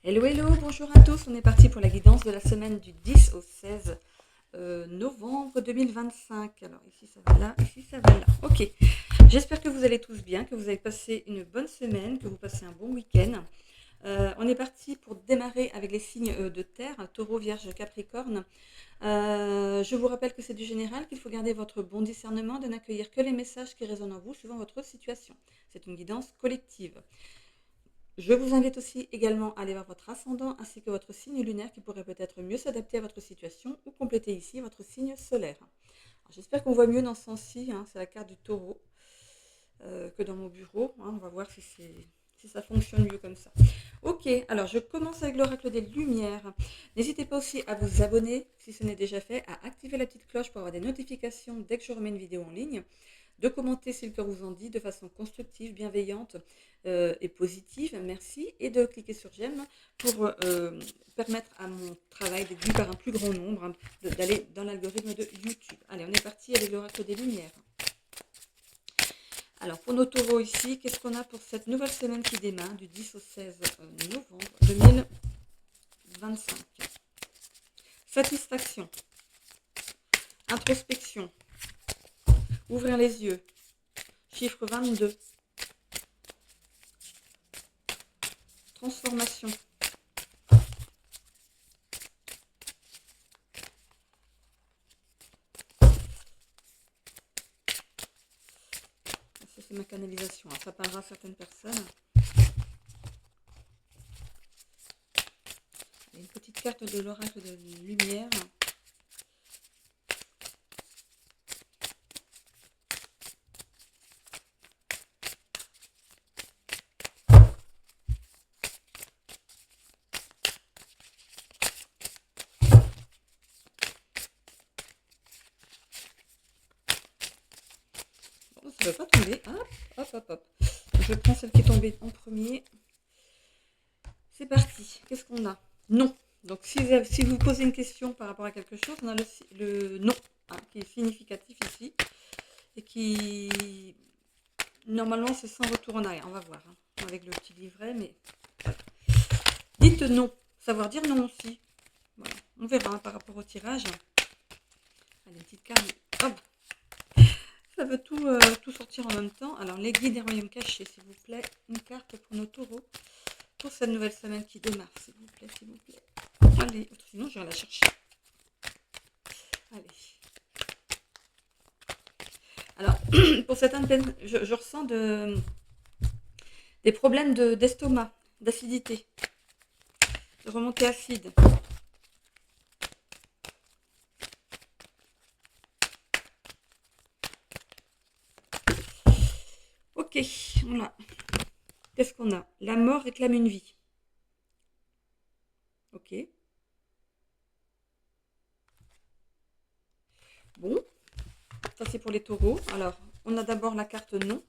Hello, hello, bonjour à tous. On est parti pour la guidance de la semaine du 10 au 16 novembre 2025. Alors ici ça va là, ici ça va là. Ok, j'espère que vous allez tous bien, que vous avez passé une bonne semaine, que vous passez un bon week-end. On est parti pour démarrer avec les signes de terre, taureau, vierge, capricorne. Je vous rappelle que c'est du général, qu'il faut garder votre bon discernement, de n'accueillir que les messages qui résonnent en vous suivant votre situation. C'est une guidance collective. Je vous invite aussi également à aller voir votre ascendant ainsi que votre signe lunaire qui pourrait peut-être mieux s'adapter à votre situation ou compléter ici votre signe solaire. J'espère qu'on voit mieux dans ce sens-ci, c'est la carte du taureau que dans mon bureau. On va voir si ça fonctionne mieux comme ça. Ok, alors je commence avec l'oracle des lumières. N'hésitez pas aussi à vous abonner si ce n'est déjà fait, à activer la petite cloche pour avoir des notifications dès que je remets une vidéo en ligne, de commenter si le cœur vous en dit de façon constructive, bienveillante et positive, merci, et de cliquer sur j'aime pour permettre à mon travail d'être vu par un plus grand nombre, d'aller dans l'algorithme de YouTube. Allez, on est parti avec l'oracle des lumières. Alors pour nos taureaux ici, qu'est-ce qu'on a pour cette nouvelle semaine qui démarre du 10 au 16 novembre 2025? Satisfaction, introspection, ouvrir les yeux, chiffre 22, transformation, ça c'est ma canalisation, ça parlera à certaines personnes. Une petite carte de l'oracle de lumière. Bon, ça ne va pas tomber. Hop, hop, hop, hop. Je prends celle qui est tombée en premier. C'est parti. Qu'est-ce qu'on a? Non. Donc si vous posez une question par rapport à quelque chose, on a le non qui est significatif ici et qui normalement c'est sans retour en arrière. On va voir avec le petit livret, mais dites non. Savoir dire non aussi. Voilà. On verra par rapport au tirage. Allez, une petite carte. Hop. Ça veut tout sortir en même temps. Alors les guides des royaumes cachés, s'il vous plaît. Une carte pour nos taureaux. Pour cette nouvelle semaine qui démarre, s'il vous plaît, s'il vous plaît. Allez, sinon je vais la chercher. Allez. Alors, pour certaines personnes, je ressens des problèmes d'estomac, d'acidité, de remontée acide. Ok, on a. Qu'est-ce qu'on a? La mort réclame une vie. Ok. Bon, ça c'est pour les taureaux. Alors, on a d'abord la carte non.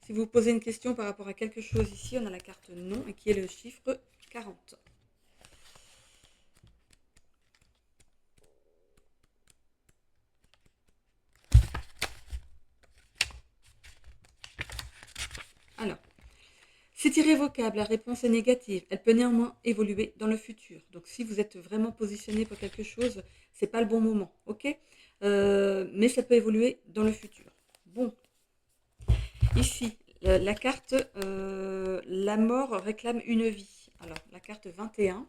Si vous posez une question par rapport à quelque chose ici, on a la carte non et qui est le chiffre 40. Alors, c'est irrévocable, la réponse est négative. Elle peut néanmoins évoluer dans le futur. Donc si vous êtes vraiment positionné pour quelque chose, c'est pas le bon moment, ok? Mais ça peut évoluer dans le futur. Bon, ici, la carte la mort réclame une vie. Alors, la carte 21.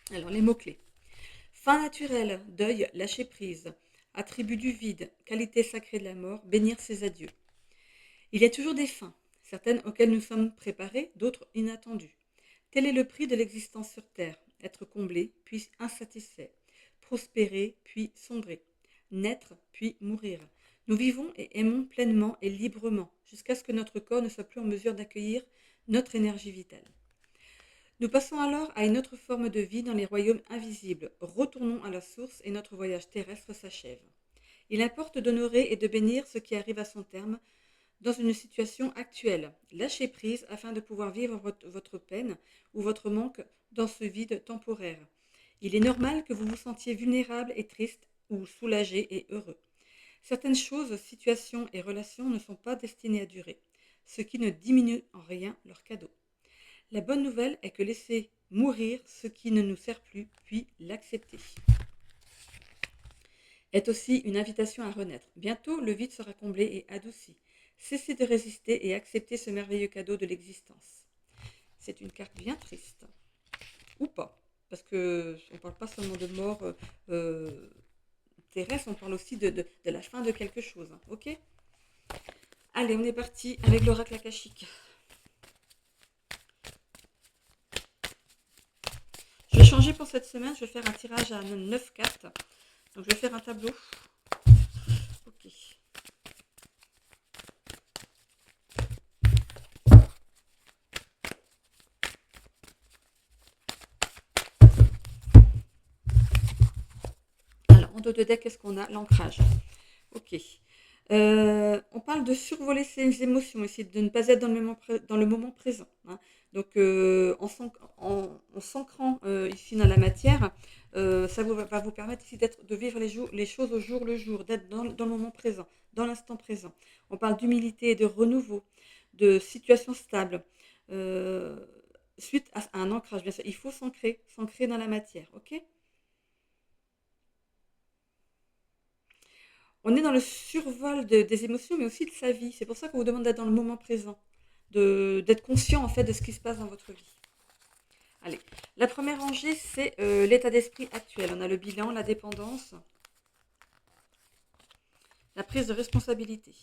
Alors, les mots-clés. Fin naturelle, deuil, lâcher prise. Attribut du vide, qualité sacrée de la mort, bénir ses adieux. Il y a toujours des fins, certaines auxquelles nous sommes préparés, d'autres inattendues. Tel est le prix de l'existence sur Terre, être comblé, puis insatisfait, prospérer, puis sombrer, naître, puis mourir. Nous vivons et aimons pleinement et librement, jusqu'à ce que notre corps ne soit plus en mesure d'accueillir notre énergie vitale. Nous passons alors à une autre forme de vie dans les royaumes invisibles. Retournons à la source et notre voyage terrestre s'achève. Il importe d'honorer et de bénir ce qui arrive à son terme dans une situation actuelle. Lâchez prise afin de pouvoir vivre votre peine ou votre manque dans ce vide temporaire. Il est normal que vous vous sentiez vulnérable et triste ou soulagé et heureux. Certaines choses, situations et relations ne sont pas destinées à durer, ce qui ne diminue en rien leur cadeau. La bonne nouvelle est que laisser mourir ce qui ne nous sert plus, puis l'accepter, est aussi une invitation à renaître. Bientôt, le vide sera comblé et adouci. Cessez de résister et acceptez ce merveilleux cadeau de l'existence. C'est une carte bien triste, ou pas, parce que on ne parle pas seulement de mort terrestre, on parle aussi de la fin de quelque chose. Hein, ok. Allez, on est parti avec l'oracle akashique. Je vais changer pour cette semaine, je vais faire un tirage à 9 cartes. Donc je vais faire un tableau. Ok. Alors, en dos de deck, qu'est-ce qu'on a? L'ancrage. Ok. On parle de survoler ses émotions, essayer de ne pas être dans le moment présent. Hein. Donc, en s'ancrant ici dans la matière, ça va vous permettre ici de vivre les choses au jour le jour, d'être dans le moment présent, dans l'instant présent. On parle d'humilité et de renouveau, de situation stable. Euh, Suite à un ancrage, bien sûr, il faut s'ancrer dans la matière, ok? On est dans le survol des émotions, mais aussi de sa vie. C'est pour ça qu'on vous demande d'être dans le moment présent, d'être conscient en fait de ce qui se passe dans votre vie. Allez, la première rangée, c'est l'état d'esprit actuel. On a le bilan, la dépendance, la prise de responsabilité.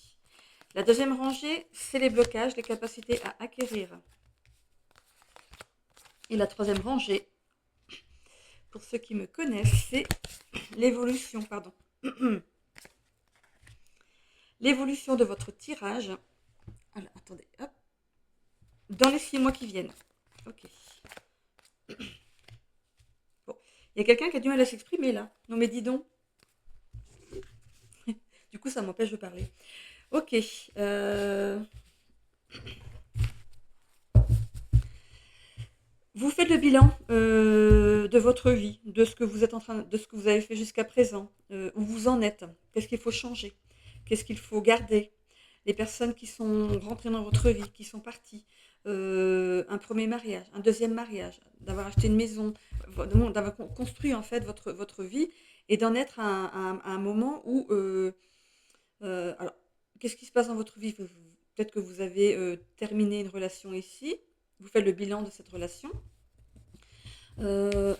La deuxième rangée, c'est les blocages, les capacités à acquérir. Et la troisième rangée, pour ceux qui me connaissent, c'est l'évolution, pardon. L'évolution de votre tirage. Alors, attendez, hop. Dans les 6 mois qui viennent. Ok. Bon. Il y a quelqu'un qui a du mal à s'exprimer là. Non mais dis donc. Du coup, ça m'empêche de parler. Ok. Vous faites le bilan de votre vie, de ce que vous êtes de ce que vous avez fait jusqu'à présent, où vous en êtes, qu'est-ce qu'il faut changer, qu'est-ce qu'il faut garder, les personnes qui sont rentrées dans votre vie, qui sont parties, un premier mariage, un deuxième mariage, d'avoir acheté une maison, d'avoir construit en fait votre vie et d'en être à un moment où, alors, qu'est-ce qui se passe dans votre vie? Peut-être que vous avez terminé une relation ici, vous faites le bilan de cette relation. De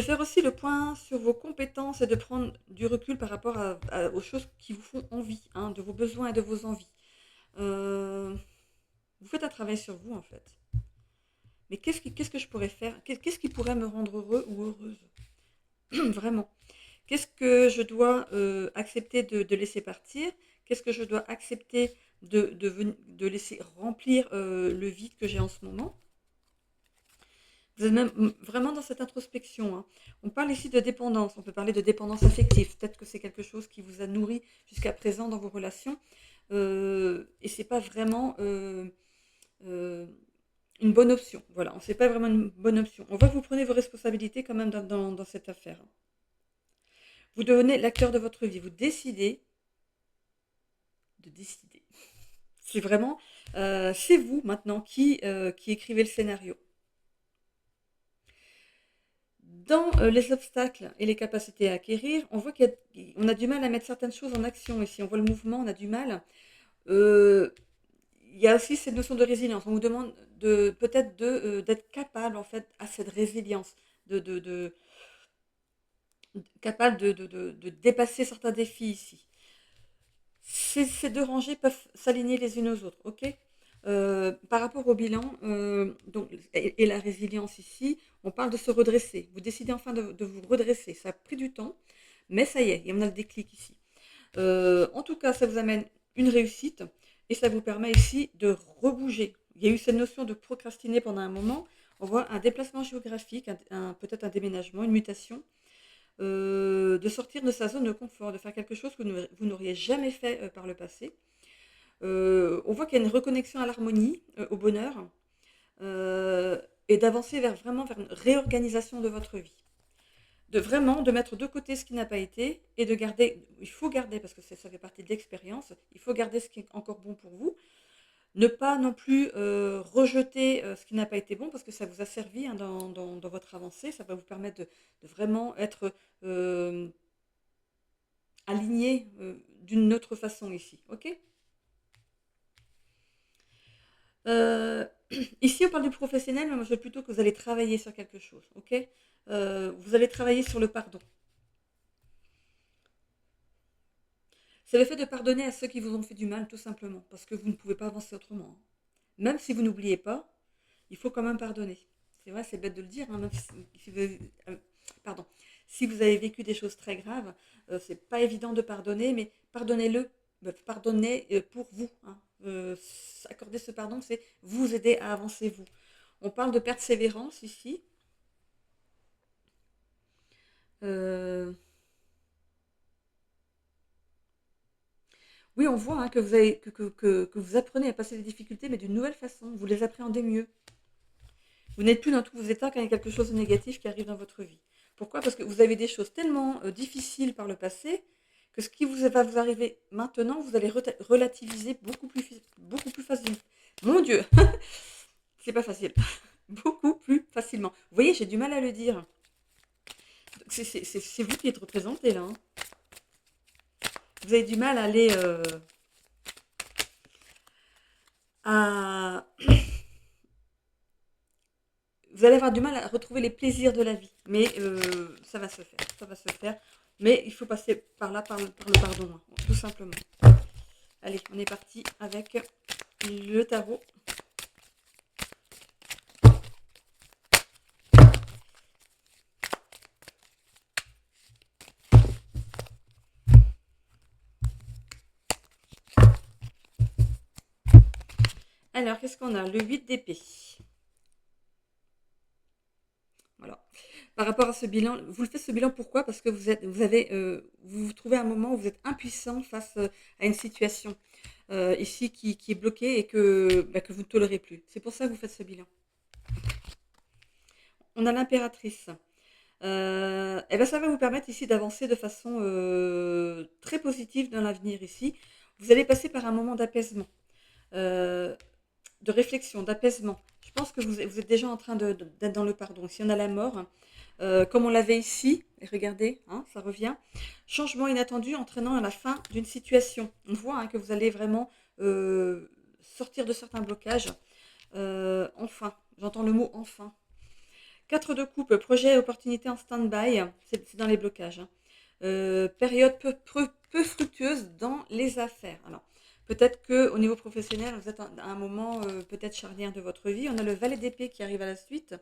faire aussi le point sur vos compétences et de prendre du recul par rapport aux choses qui vous font envie, hein, de vos besoins et de vos envies. Vous faites un travail sur vous en fait. Mais qu'est-ce que je pourrais faire? Qu'est-ce qui pourrait me rendre heureux ou heureuse? Vraiment. Qu'est-ce que je dois accepter de laisser partir? Qu'est-ce que je dois accepter de laisser remplir le vide que j'ai en ce moment? Vous êtes même vraiment dans cette introspection. Hein. On parle ici de dépendance. On peut parler de dépendance affective. Peut-être que c'est quelque chose qui vous a nourri jusqu'à présent dans vos relations. Et c'est pas vraiment une bonne option. Voilà, c'est pas vraiment une bonne option. On voit que vous prenez vos responsabilités quand même dans cette affaire. Vous devenez l'acteur de votre vie. Vous décidez de décider. C'est vraiment, c'est vous maintenant qui écrivez le scénario. Dans les obstacles et les capacités à acquérir, on voit qu'on a du mal à mettre certaines choses en action ici. On voit le mouvement, on a du mal. Il y a aussi cette notion de résilience. On vous demande peut-être d'être capable en fait à cette résilience, capable de dépasser certains défis ici. Ces deux rangées peuvent s'aligner les unes aux autres, ok? Par rapport au bilan donc, et la résilience ici, on parle de se redresser. Vous décidez enfin de vous redresser. Ça a pris du temps, mais ça y est, on a le déclic ici. En tout cas, ça vous amène une réussite et ça vous permet ici de rebouger. Il y a eu cette notion de procrastiner pendant un moment. On voit un déplacement géographique, peut-être un déménagement, une mutation. De sortir de sa zone de confort, de faire quelque chose que vous n'auriez jamais fait par le passé. On voit qu'il y a une reconnexion à l'harmonie, au bonheur, et d'avancer vraiment vers une réorganisation de votre vie. de vraiment de mettre de côté ce qui n'a pas été et de garder, il faut garder parce que ça fait partie de l'expérience, il faut garder ce qui est encore bon pour vous. Ne pas non plus rejeter ce qui n'a pas été bon parce que ça vous a servi hein, dans votre avancée, ça va vous permettre de vraiment être aligné d'une autre façon ici, ok. Euh, Ici, on parle du professionnel, mais moi je veux plutôt que vous allez travailler sur quelque chose, ok. Vous allez travailler sur le pardon. C'est le fait de pardonner à ceux qui vous ont fait du mal, tout simplement, parce que vous ne pouvez pas avancer autrement, hein. Même si vous n'oubliez pas, il faut quand même pardonner. C'est vrai, c'est bête de le dire, hein, même si vous, pardon, si vous avez vécu des choses très graves, c'est pas évident de pardonner, mais pardonnez-le, pardonnez pour vous, hein. Accorder ce pardon, c'est vous aider à avancer vous. On parle de persévérance ici. Euh, oui, on voit hein, que, vous avez, que vous apprenez à passer les difficultés, mais d'une nouvelle façon. Vous les appréhendez mieux. Vous n'êtes plus dans tous vos états quand il y a quelque chose de négatif qui arrive dans votre vie. Pourquoi? Parce que vous avez des choses tellement difficiles par le passé que ce qui va vous arriver maintenant, vous allez relativiser beaucoup plus facilement. Mon Dieu, c'est pas facile. Beaucoup plus facilement. Vous voyez, j'ai du mal à le dire. C'est vous qui êtes représenté là, hein. Vous avez du mal à aller à... Vous allez avoir du mal à retrouver les plaisirs de la vie. Mais ça va se faire. Ça va se faire. Mais il faut passer par là, par le pardon, hein, tout simplement. Allez, on est parti avec le tarot. Alors, qu'est-ce qu'on a? Le 8 d'épée. Voilà. Par rapport à ce bilan, vous le faites ce bilan pourquoi? Parce que vous vous trouvez à un moment où vous êtes impuissant face à une situation ici qui est bloquée et que vous ne tolérez plus. C'est pour ça que vous faites ce bilan. On a l'impératrice. Et ben ça va vous permettre ici d'avancer de façon très positive dans l'avenir ici. Vous allez passer par un moment d'apaisement, euh, de réflexion, d'apaisement. Je pense que vous êtes déjà en train d'être dans le pardon. Si on a la mort, comme on l'avait ici, et regardez, hein, ça revient. Changement inattendu entraînant à la fin d'une situation. On voit hein, que vous allez vraiment sortir de certains blocages. Enfin, j'entends le mot enfin. 4 de coupe, projet et opportunité en stand-by, c'est dans les blocages, hein. Période peu fructueuse dans les affaires. Alors, peut-être qu'au niveau professionnel, vous êtes à un moment peut-être charnière de votre vie. On a le valet d'épée qui arrive à la suite.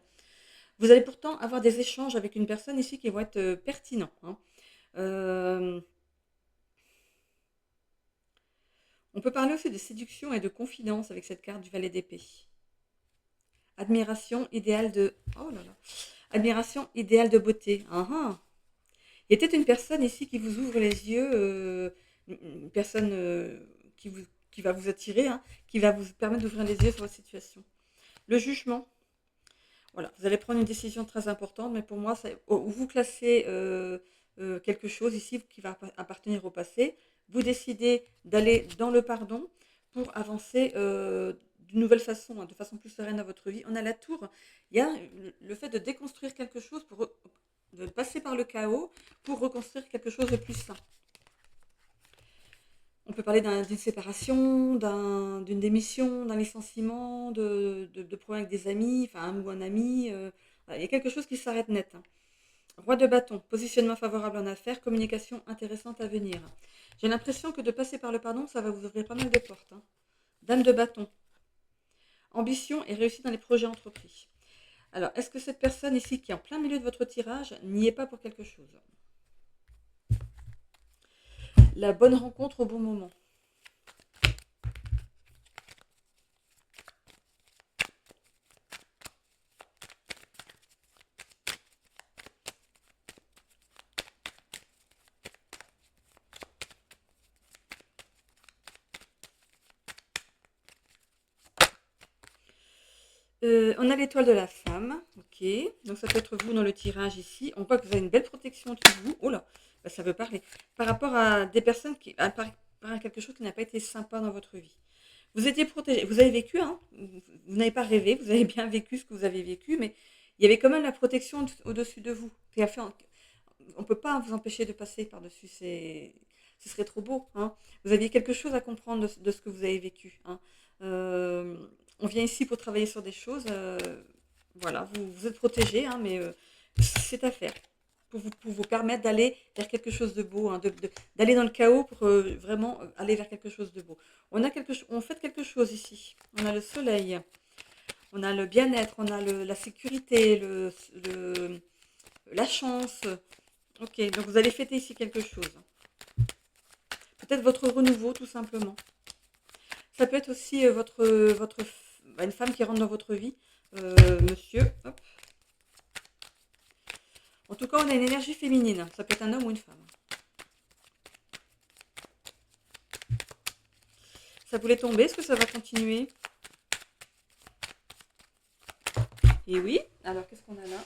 Vous allez pourtant avoir des échanges avec une personne ici qui vont être pertinents, hein. Euh, on peut parler aussi de séduction et de confidence avec cette carte du valet d'épée. Admiration idéale de... Oh là là. Admiration idéale de beauté. Ah ah. Il y a peut-être une personne ici qui vous ouvre les yeux, une personne qui va vous attirer, hein, qui va vous permettre d'ouvrir les yeux sur votre situation. Le jugement. Voilà, vous allez prendre une décision très importante, mais pour moi, vous classez quelque chose ici qui va appartenir au passé. Vous décidez d'aller dans le pardon pour avancer d'une nouvelle façon, hein, de façon plus sereine dans votre vie. On a la tour. Il y a le fait de déconstruire quelque chose, de passer par le chaos pour reconstruire quelque chose de plus sain. On peut parler d'une séparation, d'une démission, d'un licenciement, de problèmes avec des amis, enfin un ou un ami. Voilà, il y a quelque chose qui s'arrête net, hein. Roi de bâton, positionnement favorable en affaires, communication intéressante à venir. J'ai l'impression que de passer par le pardon, ça va vous ouvrir pas mal de portes, hein. Dame de bâton, ambition et réussite dans les projets entrepris. Alors, est-ce que cette personne ici qui est en plein milieu de votre tirage n'y est pas pour quelque chose? La bonne rencontre au bon moment. On a l'étoile de la femme, ok. Ok, donc ça peut être vous dans le tirage ici. On voit que vous avez une belle protection autour de vous. Oh là, bah, ça veut parler. Par rapport à des personnes par quelque chose qui n'a pas été sympa dans votre vie. Vous étiez protégé, vous avez vécu, hein, vous n'avez pas rêvé, vous avez bien vécu ce que vous avez vécu, mais il y avait quand même la protection au-dessus de vous. On ne peut pas vous empêcher de passer par-dessus, ce serait trop beau. Hein. Vous aviez quelque chose à comprendre de ce que vous avez vécu. Hein. Euh, on vient ici pour travailler sur des choses. Voilà, vous êtes protégé, hein, mais c'est à faire pour vous permettre d'aller vers quelque chose de beau, hein, d'aller dans le chaos pour vraiment aller vers quelque chose de beau. On fait quelque chose ici. On a le soleil, on a le bien-être, on a la sécurité, la chance. Ok, donc vous allez fêter ici quelque chose. Peut-être votre renouveau, tout simplement. Ça peut être aussi une femme qui rentre dans votre vie, monsieur. Hop. En tout cas, on a une énergie féminine. Ça peut être un homme ou une femme. Ça voulait tomber. Est-ce que ça va continuer? Et oui. Alors, qu'est-ce qu'on a là?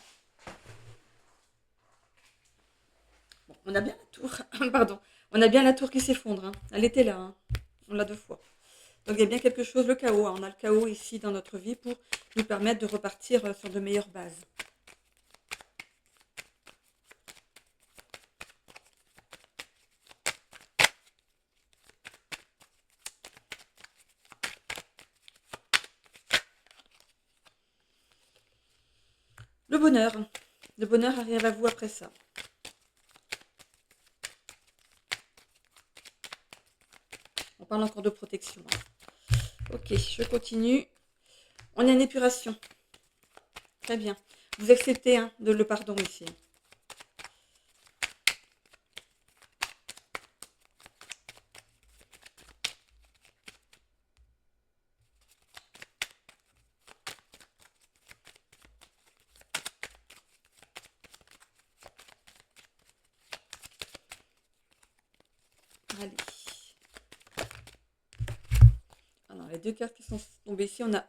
Bon, on a bien la tour. Pardon. On a bien la tour qui s'effondre. Hein. Elle était là. Hein. On l'a 2 fois. Donc, il y a bien quelque chose, le chaos. Hein. On a le chaos ici dans notre vie pour nous permettre de repartir sur de meilleures bases. Le bonheur. Le bonheur arrive à vous après ça. On parle encore de protection. Hein. Ok, je continue. On a une épuration. Très bien. Vous acceptez hein, le pardon ici. Allez. Alors, les 2 cartes qui sont tombées ici, on a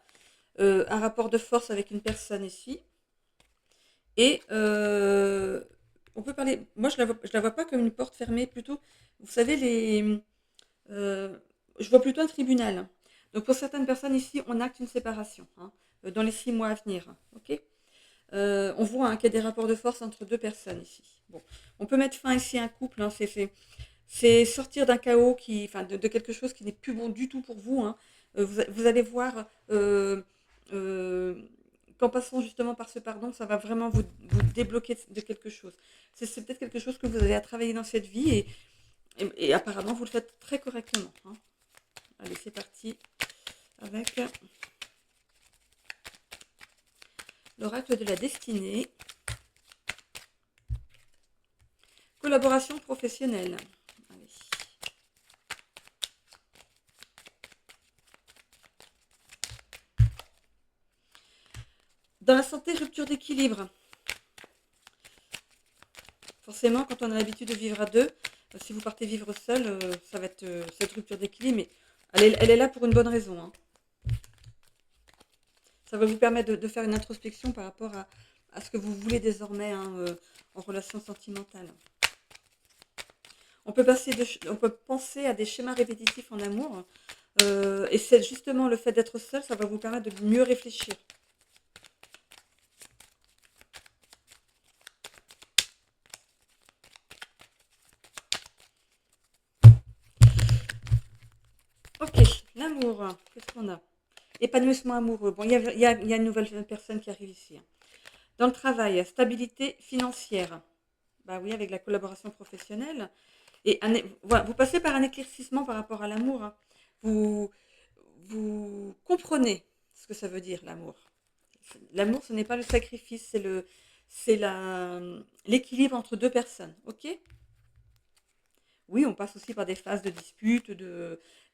un rapport de force avec une personne ici. Et on peut parler. Moi, je la vois pas comme une porte fermée, plutôt. Vous savez, je vois plutôt un tribunal. Hein. Donc, pour certaines personnes ici, on acte une séparation hein, dans les 6 mois à venir. Ok. On voit hein, qu'il y a des rapports de force entre 2 personnes ici. Bon, on peut mettre fin ici à un couple. Hein, c'est sortir d'un chaos enfin, de quelque chose qui n'est plus bon du tout pour vous. Hein. Vous allez voir euh, qu'en passant justement par ce pardon, ça va vraiment vous débloquer de quelque chose. C'est peut-être quelque chose que vous avez à travailler dans cette vie et apparemment vous le faites très correctement. Hein. Allez, c'est parti avec l'oracle de la destinée. Collaboration professionnelle. Allez. Dans la santé, rupture d'équilibre. Forcément, quand on a l'habitude de vivre à deux, si vous partez vivre seul, ça va être cette rupture d'équilibre, mais elle est là pour une bonne raison. Hein. Ça va vous permettre de faire une introspection par rapport à ce que vous voulez désormais hein, en relation sentimentale. On peut penser à des schémas répétitifs en amour, et c'est justement le fait d'être seul, ça va vous permettre de mieux réfléchir. Ok, l'amour, qu'est-ce qu'on a? Épanouissement amoureux. Bon, il y a une nouvelle personne qui arrive ici. Hein. Dans le travail, stabilité financière. Bah oui, avec la collaboration professionnelle. Et voilà, vous passez par un éclaircissement par rapport à l'amour. Hein. Vous, vous comprenez ce que ça veut dire, l'amour. L'amour, ce n'est pas le sacrifice, l'équilibre entre 2 personnes. Ok? Oui, on passe aussi par des phases de dispute,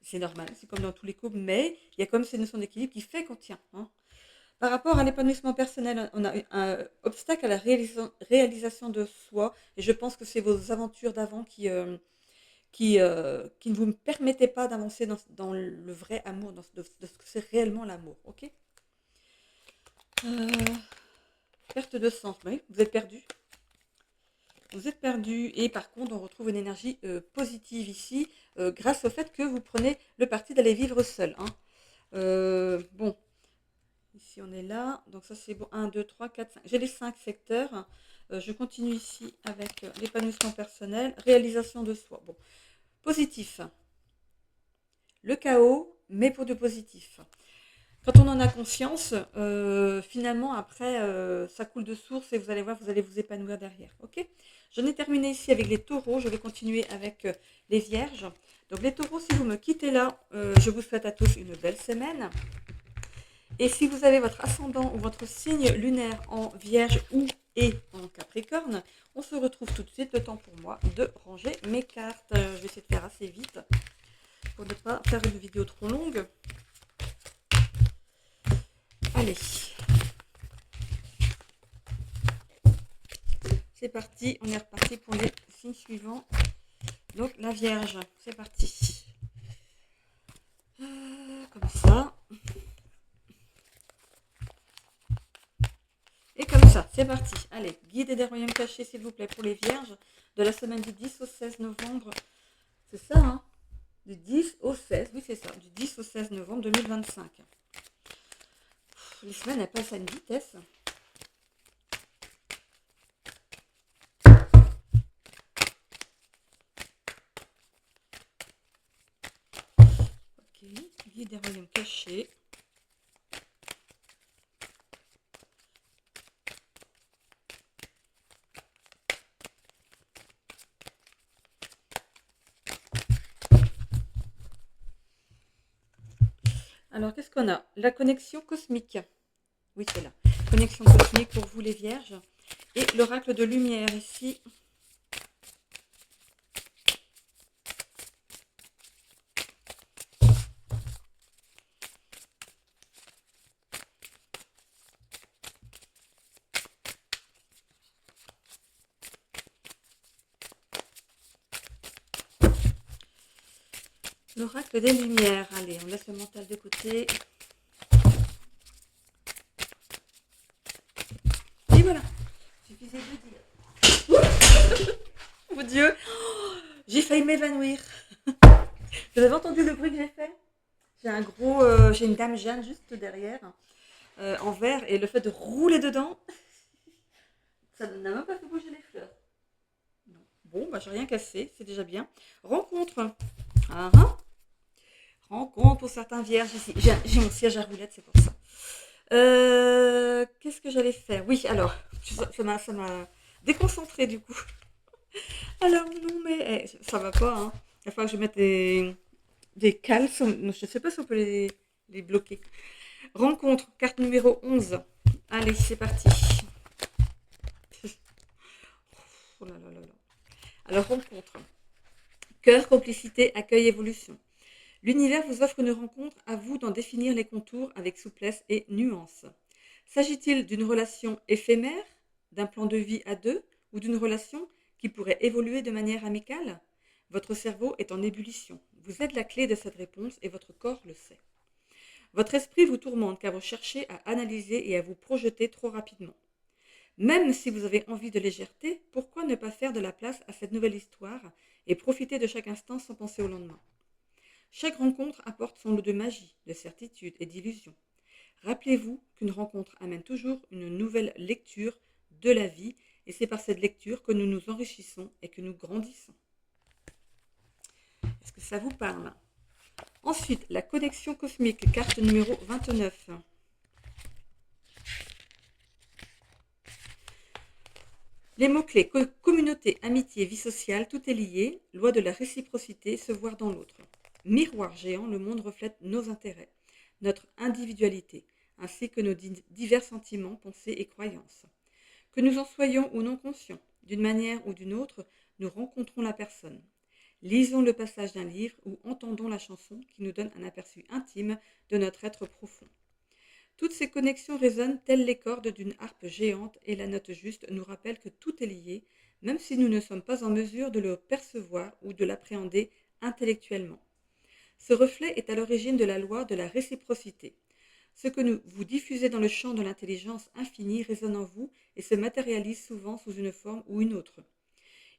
c'est normal, c'est comme dans tous les couples, mais il y a comme cette notion d'équilibre qui fait qu'on tient. Hein. Par rapport à l'épanouissement personnel, on a un obstacle à la réalisation de soi, et je pense que c'est vos aventures d'avant qui ne vous permettaient pas d'avancer dans le vrai amour, de ce que c'est réellement l'amour. Ok. Perte de sens, oui, vous êtes perdu. Vous êtes perdu et par contre, on retrouve une énergie positive ici grâce au fait que vous prenez le parti d'aller vivre seul. Hein. Bon, ici on est là, donc ça c'est bon. 1, 2, 3, 4, 5. J'ai les 5 secteurs. Je continue ici avec l'épanouissement personnel, réalisation de soi. Bon, positif. Le chaos, mais pour du positif. Quand on en a conscience, finalement, après, ça coule de source et vous allez voir, vous allez vous épanouir derrière. Ok. J'en ai terminé ici avec les taureaux. Je vais continuer avec les vierges. Donc les taureaux, si vous me quittez là, je vous souhaite à tous une belle semaine. Et si vous avez votre ascendant ou votre signe lunaire en vierge ou et en capricorne, on se retrouve tout de suite. Le temps pour moi de ranger mes cartes. Je vais essayer de faire assez vite pour ne pas faire une vidéo trop longue. Allez, c'est parti, on est reparti pour les signes suivants. Donc la Vierge, c'est parti. Comme ça. Et comme ça, c'est parti. Allez, guide des royaumes cachés, s'il vous plaît, pour les Vierges, de la semaine du 10 au 16 novembre. C'est ça, hein? Du 10 au 16, oui c'est ça, du 10 au 16 novembre 2025. Les semaines, elles passent à une vitesse. Ok, guide des royaumes cachés. Alors, qu'est-ce qu'on a? La connexion cosmique. Oui, c'est là. Connexion cosmique pour vous les Vierges. Et l'oracle de lumière ici. L'oracle des lumières. Allez, on laisse le mental de côté. Et voilà. Suffisait de dire. Oh Dieu, j'ai failli m'évanouir. Vous avez entendu le bruit que j'ai fait? J'ai une dame Jeanne juste derrière, en verre, et le fait de rouler dedans, ça n'a même pas fait bouger les fleurs. Non. Bon, bah j'ai rien cassé, c'est déjà bien. Rencontre. Ah, ah. Rencontre pour certains vierges ici. J'ai mon siège à roulettes, c'est pour ça. Qu'est-ce que j'allais faire? Oui, alors, ça m'a déconcentré du coup. Alors non, mais ça va pas, hein. Il va falloir que je mette des cales. Je ne sais pas si on peut les bloquer. Rencontre, carte numéro 11. Allez, c'est parti. Oh là là là là. Alors, rencontre. Cœur, complicité, accueil, évolution. L'univers vous offre une rencontre, à vous d'en définir les contours avec souplesse et nuance. S'agit-il d'une relation éphémère, d'un plan de vie à deux, ou d'une relation qui pourrait évoluer de manière amicale? Votre cerveau est en ébullition. Vous êtes la clé de cette réponse et votre corps le sait. Votre esprit vous tourmente car vous cherchez à analyser et à vous projeter trop rapidement. Même si vous avez envie de légèreté, pourquoi ne pas faire de la place à cette nouvelle histoire et profiter de chaque instant sans penser au lendemain? Chaque rencontre apporte son lot de magie, de certitude et d'illusion. Rappelez-vous qu'une rencontre amène toujours une nouvelle lecture de la vie et c'est par cette lecture que nous nous enrichissons et que nous grandissons. Est-ce que ça vous parle? Ensuite, la connexion cosmique, carte numéro 29. Les mots-clés communauté, amitié, vie sociale, tout est lié, loi de la réciprocité, se voir dans l'autre. Miroir géant, le monde reflète nos intérêts, notre individualité, ainsi que nos divers sentiments, pensées et croyances. Que nous en soyons ou non conscients, d'une manière ou d'une autre, nous rencontrons la personne. Lisons le passage d'un livre ou entendons la chanson qui nous donne un aperçu intime de notre être profond. Toutes ces connexions résonnent telles les cordes d'une harpe géante et la note juste nous rappelle que tout est lié, même si nous ne sommes pas en mesure de le percevoir ou de l'appréhender intellectuellement. Ce reflet est à l'origine de la loi de la réciprocité. Ce que vous diffusez dans le champ de l'intelligence infinie résonne en vous et se matérialise souvent sous une forme ou une autre.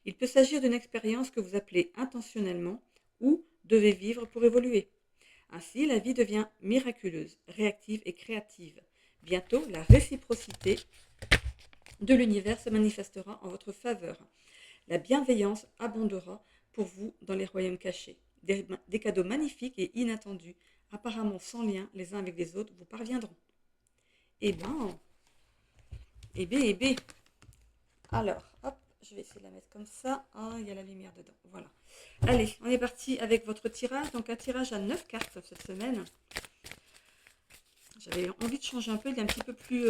Il peut s'agir d'une expérience que vous appelez intentionnellement ou devez vivre pour évoluer. Ainsi, la vie devient miraculeuse, réactive et créative. Bientôt, la réciprocité de l'univers se manifestera en votre faveur. La bienveillance abondera pour vous dans les royaumes cachés. Des cadeaux magnifiques et inattendus, apparemment sans lien les uns avec les autres, vous parviendront. Eh ben, eh ben. Alors, hop, je vais essayer de la mettre comme ça. Ah, il y a la lumière dedans. Voilà. Allez, on est parti avec votre tirage. Donc, un tirage à 9 cartes cette semaine. J'avais envie de changer un peu. Il est un petit peu plus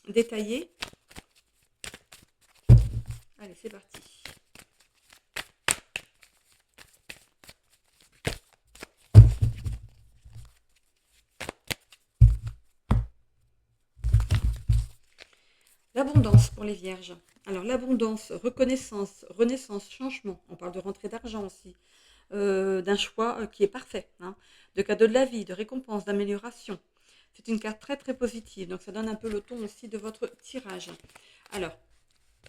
détaillé. Allez, c'est parti. L'abondance pour les vierges. Alors, l'abondance, reconnaissance, renaissance, changement. On parle de rentrée d'argent aussi. D'un choix qui est parfait, hein, de cadeaux de la vie, de récompense, d'amélioration. C'est une carte très très positive, donc ça donne un peu le ton aussi de votre tirage. Alors,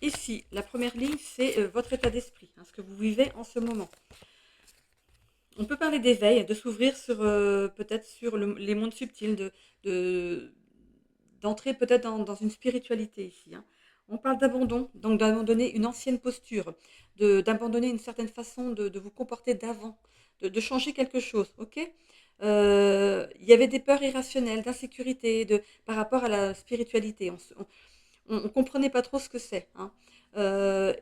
ici, la première ligne, c'est votre état d'esprit, hein, ce que vous vivez en ce moment. On peut parler d'éveil, de s'ouvrir sur peut-être sur les mondes subtils, d'entrer peut-être dans une spiritualité ici. Hein. On parle d'abandon, donc d'abandonner une ancienne posture, d'abandonner une certaine façon de vous comporter d'avant, de changer quelque chose, ok. Il y avait des peurs irrationnelles, d'insécurité par rapport à la spiritualité. On ne comprenait pas trop ce que c'est. Hein.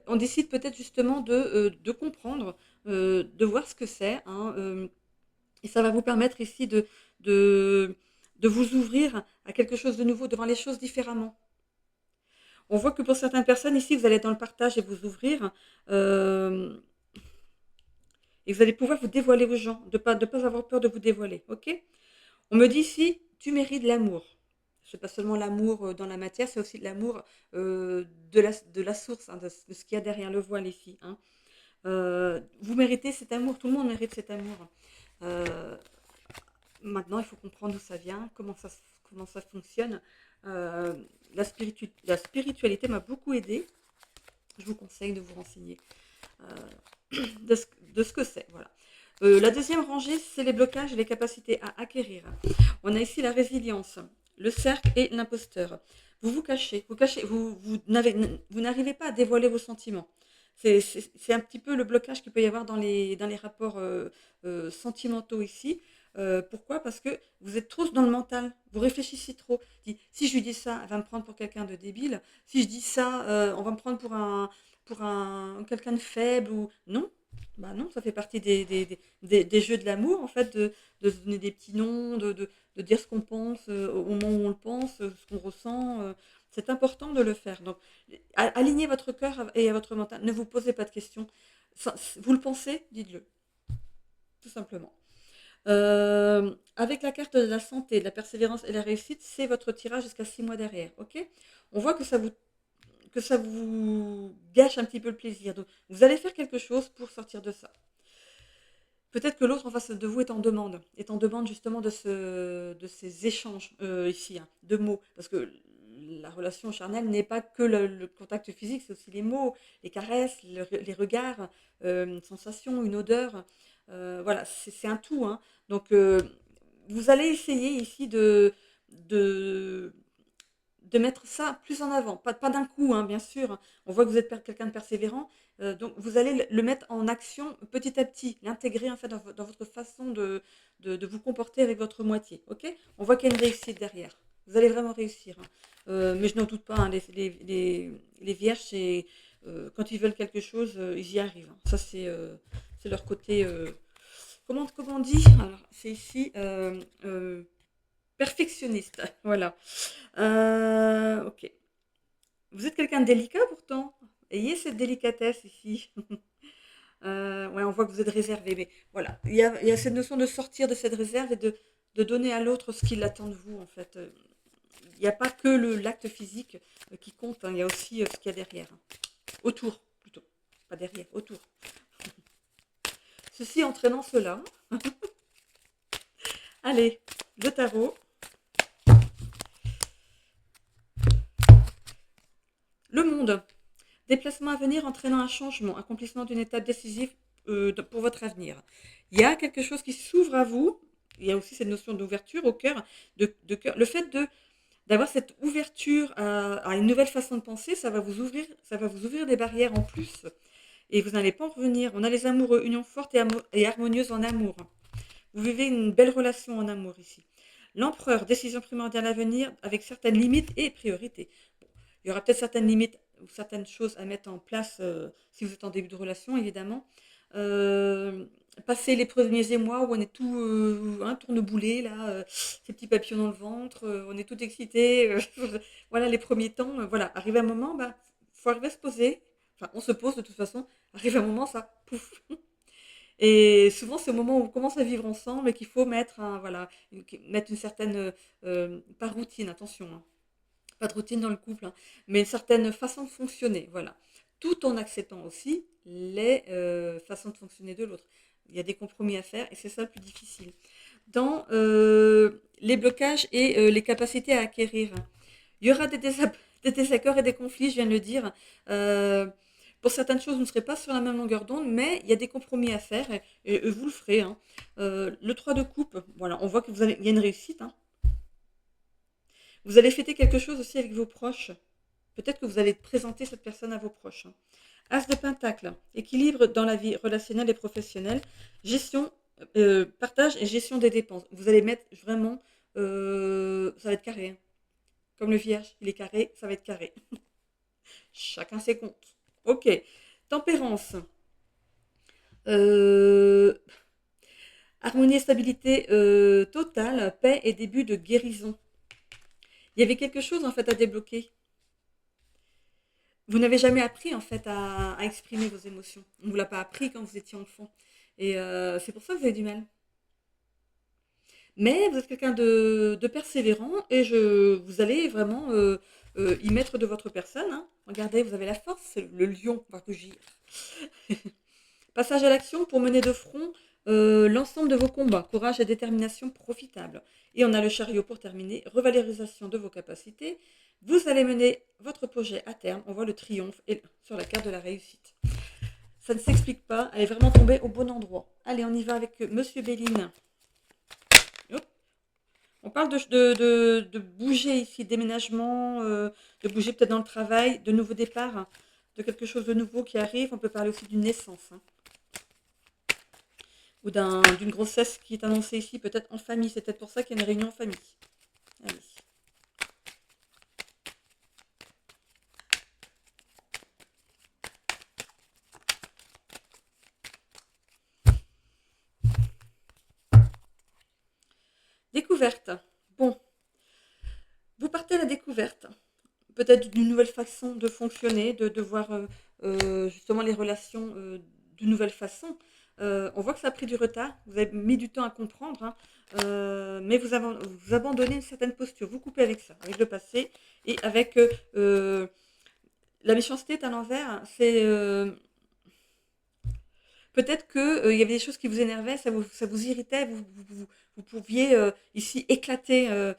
On décide peut-être justement de comprendre, de voir ce que c'est. Hein, et ça va vous permettre ici de vous ouvrir à quelque chose de nouveau, de voir les choses différemment. On voit que pour certaines personnes, ici, vous allez être dans le partage et vous ouvrir. Et vous allez pouvoir vous dévoiler aux gens, de pas avoir peur de vous dévoiler. Ok. On me dit ici, tu mérites l'amour. Ce n'est pas seulement l'amour dans la matière, c'est aussi l'amour de la source, hein, de ce qu'il y a derrière le voile ici. Hein. Vous méritez cet amour, tout le monde mérite cet amour. Maintenant, il faut comprendre d'où ça vient, comment ça fonctionne. La spiritualité m'a beaucoup aidé. Je vous conseille de vous renseigner de ce que c'est. Voilà. La deuxième rangée, c'est les blocages et les capacités à acquérir. On a ici la résilience, le cercle et l'imposteur. Vous vous cachez, vous n'arrivez pas à dévoiler vos sentiments. C'est un petit peu le blocage qu'il peut y avoir dans les rapports sentimentaux ici. Pourquoi? Parce que vous êtes trop dans le mental, vous réfléchissez trop. Si je lui dis ça, elle va me prendre pour quelqu'un de débile. Si je dis ça, on va me prendre pour quelqu'un de faible ou non. Bah non, ça fait partie des jeux de l'amour, en fait, de se donner des petits noms, de dire ce qu'on pense au moment où on le pense, ce qu'on ressent. C'est important de le faire. Donc, alignez votre cœur et votre mental. Ne vous posez pas de questions. Vous le pensez, dites-le. Tout simplement. Avec la carte de la santé, de la persévérance et la réussite, c'est votre tirage jusqu'à 6 mois derrière. Ok. On voit que ça vous gâche un petit peu le plaisir. Donc, vous allez faire quelque chose pour sortir de ça. Peut-être que l'autre en face de vous est en demande justement de ces échanges ici, hein, de mots. Parce que la relation charnelle n'est pas que le contact physique, c'est aussi les mots, les caresses, les regards, une sensation, une odeur. Voilà, c'est un tout. Hein. Donc, vous allez essayer ici de mettre ça plus en avant, pas d'un coup, hein, bien sûr. On voit que vous êtes quelqu'un de persévérant, donc vous allez le mettre en action petit à petit, l'intégrer en fait dans votre façon de vous comporter avec votre moitié. Ok. On voit qu'il y a une réussite derrière. Vous allez vraiment réussir. Hein. Mais je n'en doute pas, hein, les vierges, quand ils veulent quelque chose, ils y arrivent. Hein. Ça, c'est leur côté. Comment on dit? Alors, c'est ici. Perfectionniste, voilà. Ok. Vous êtes quelqu'un de délicat pourtant. Ayez cette délicatesse ici. Ouais, on voit que vous êtes réservé, mais voilà. Il y a cette notion de sortir de cette réserve et de donner à l'autre ce qu'il attend de vous, en fait. Il n'y a pas que l'acte physique qui compte, hein, il y a aussi ce qu'il y a derrière. Hein. Autour, plutôt. Pas derrière, autour. Ceci entraînant cela. Allez, le tarot. monde. Déplacement à venir entraînant un changement, accomplissement d'une étape décisive pour votre avenir. Il y a quelque chose qui s'ouvre à vous. Il y a aussi cette notion d'ouverture au cœur, de cœur. Le fait d'avoir cette ouverture à une nouvelle façon de penser, ça va vous ouvrir des barrières en plus. Et vous n'allez pas en revenir. On a les amoureux, union forte et harmonieuse en amour. Vous vivez une belle relation en amour ici. L'empereur, décision primordiale à venir avec certaines limites et priorités. Bon, il y aura peut-être certaines limites ou certaines choses à mettre en place si vous êtes en début de relation, évidemment. Euh, Passer les premiers émois où on est tout tourneboulé, là, ces petits papillons dans le ventre, on est tout excité. Voilà, les premiers temps. Voilà, arrive un moment, bah, faut arriver à se poser. Enfin, on se pose de toute façon. Arrive un moment, ça, pouf. Et souvent, c'est au moment où on commence à vivre ensemble et qu'il faut mettre une certaine, pas routine, attention, hein, pas de routine dans le couple, hein, mais une certaine façon de fonctionner, voilà. Tout en acceptant aussi les façons de fonctionner de l'autre. Il y a des compromis à faire et c'est ça le plus difficile. Dans les blocages et les capacités à acquérir, il y aura des désaccords et des conflits, je viens de le dire. Euh, pour certaines choses, vous ne serez pas sur la même longueur d'onde, mais il y a des compromis à faire et vous le ferez, hein. Le 3 de coupe, voilà, on voit qu'il y a une réussite, hein. Vous allez fêter quelque chose aussi avec vos proches. Peut-être que vous allez présenter cette personne à vos proches, hein. As de Pentacle, équilibre dans la vie relationnelle et professionnelle, gestion, partage et gestion des dépenses. Vous allez mettre vraiment, ça va être carré, hein. Comme le vierge, il est carré, ça va être carré. Chacun ses comptes. Ok. Tempérance. Euh, Harmonie et stabilité totale, paix et début de guérison. Il y avait quelque chose en fait à débloquer. Vous n'avez jamais appris en fait à exprimer vos émotions. On ne vous l'a pas appris quand vous étiez enfant. Et c'est pour ça que vous avez du mal. Mais vous êtes quelqu'un de persévérant et vous allez vraiment y mettre de votre personne, hein. Regardez, vous avez la force, le lion va rougir. Passage à l'action pour mener de front l'ensemble de vos combats, courage et détermination profitable. Et on a le chariot pour terminer, revalorisation de vos capacités. Vous allez mener votre projet à terme. On voit le triomphe sur la carte de la réussite. Ça ne s'explique pas, elle est vraiment tombée au bon endroit. Allez, on y va avec Monsieur Béline. Hop. On parle de bouger ici, déménagement, de bouger peut-être dans le travail, de nouveaux départs, hein, de quelque chose de nouveau qui arrive. On peut parler aussi d'une naissance, hein, ou d'une grossesse qui est annoncée ici, peut-être en famille. C'est peut-être pour ça qu'il y a une réunion en famille. Allez. Découverte. Bon, vous partez à la découverte. Peut-être d'une nouvelle façon de fonctionner, de voir justement les relations d'une nouvelle façon. On voit que ça a pris du retard, vous avez mis du temps à comprendre, hein, mais vous abandonnez une certaine posture, vous coupez avec ça, avec le passé et avec la méchanceté à l'envers, c'est peut-être qu'il y avait des choses qui vous énervaient, ça vous irritait, vous pouviez ici éclater,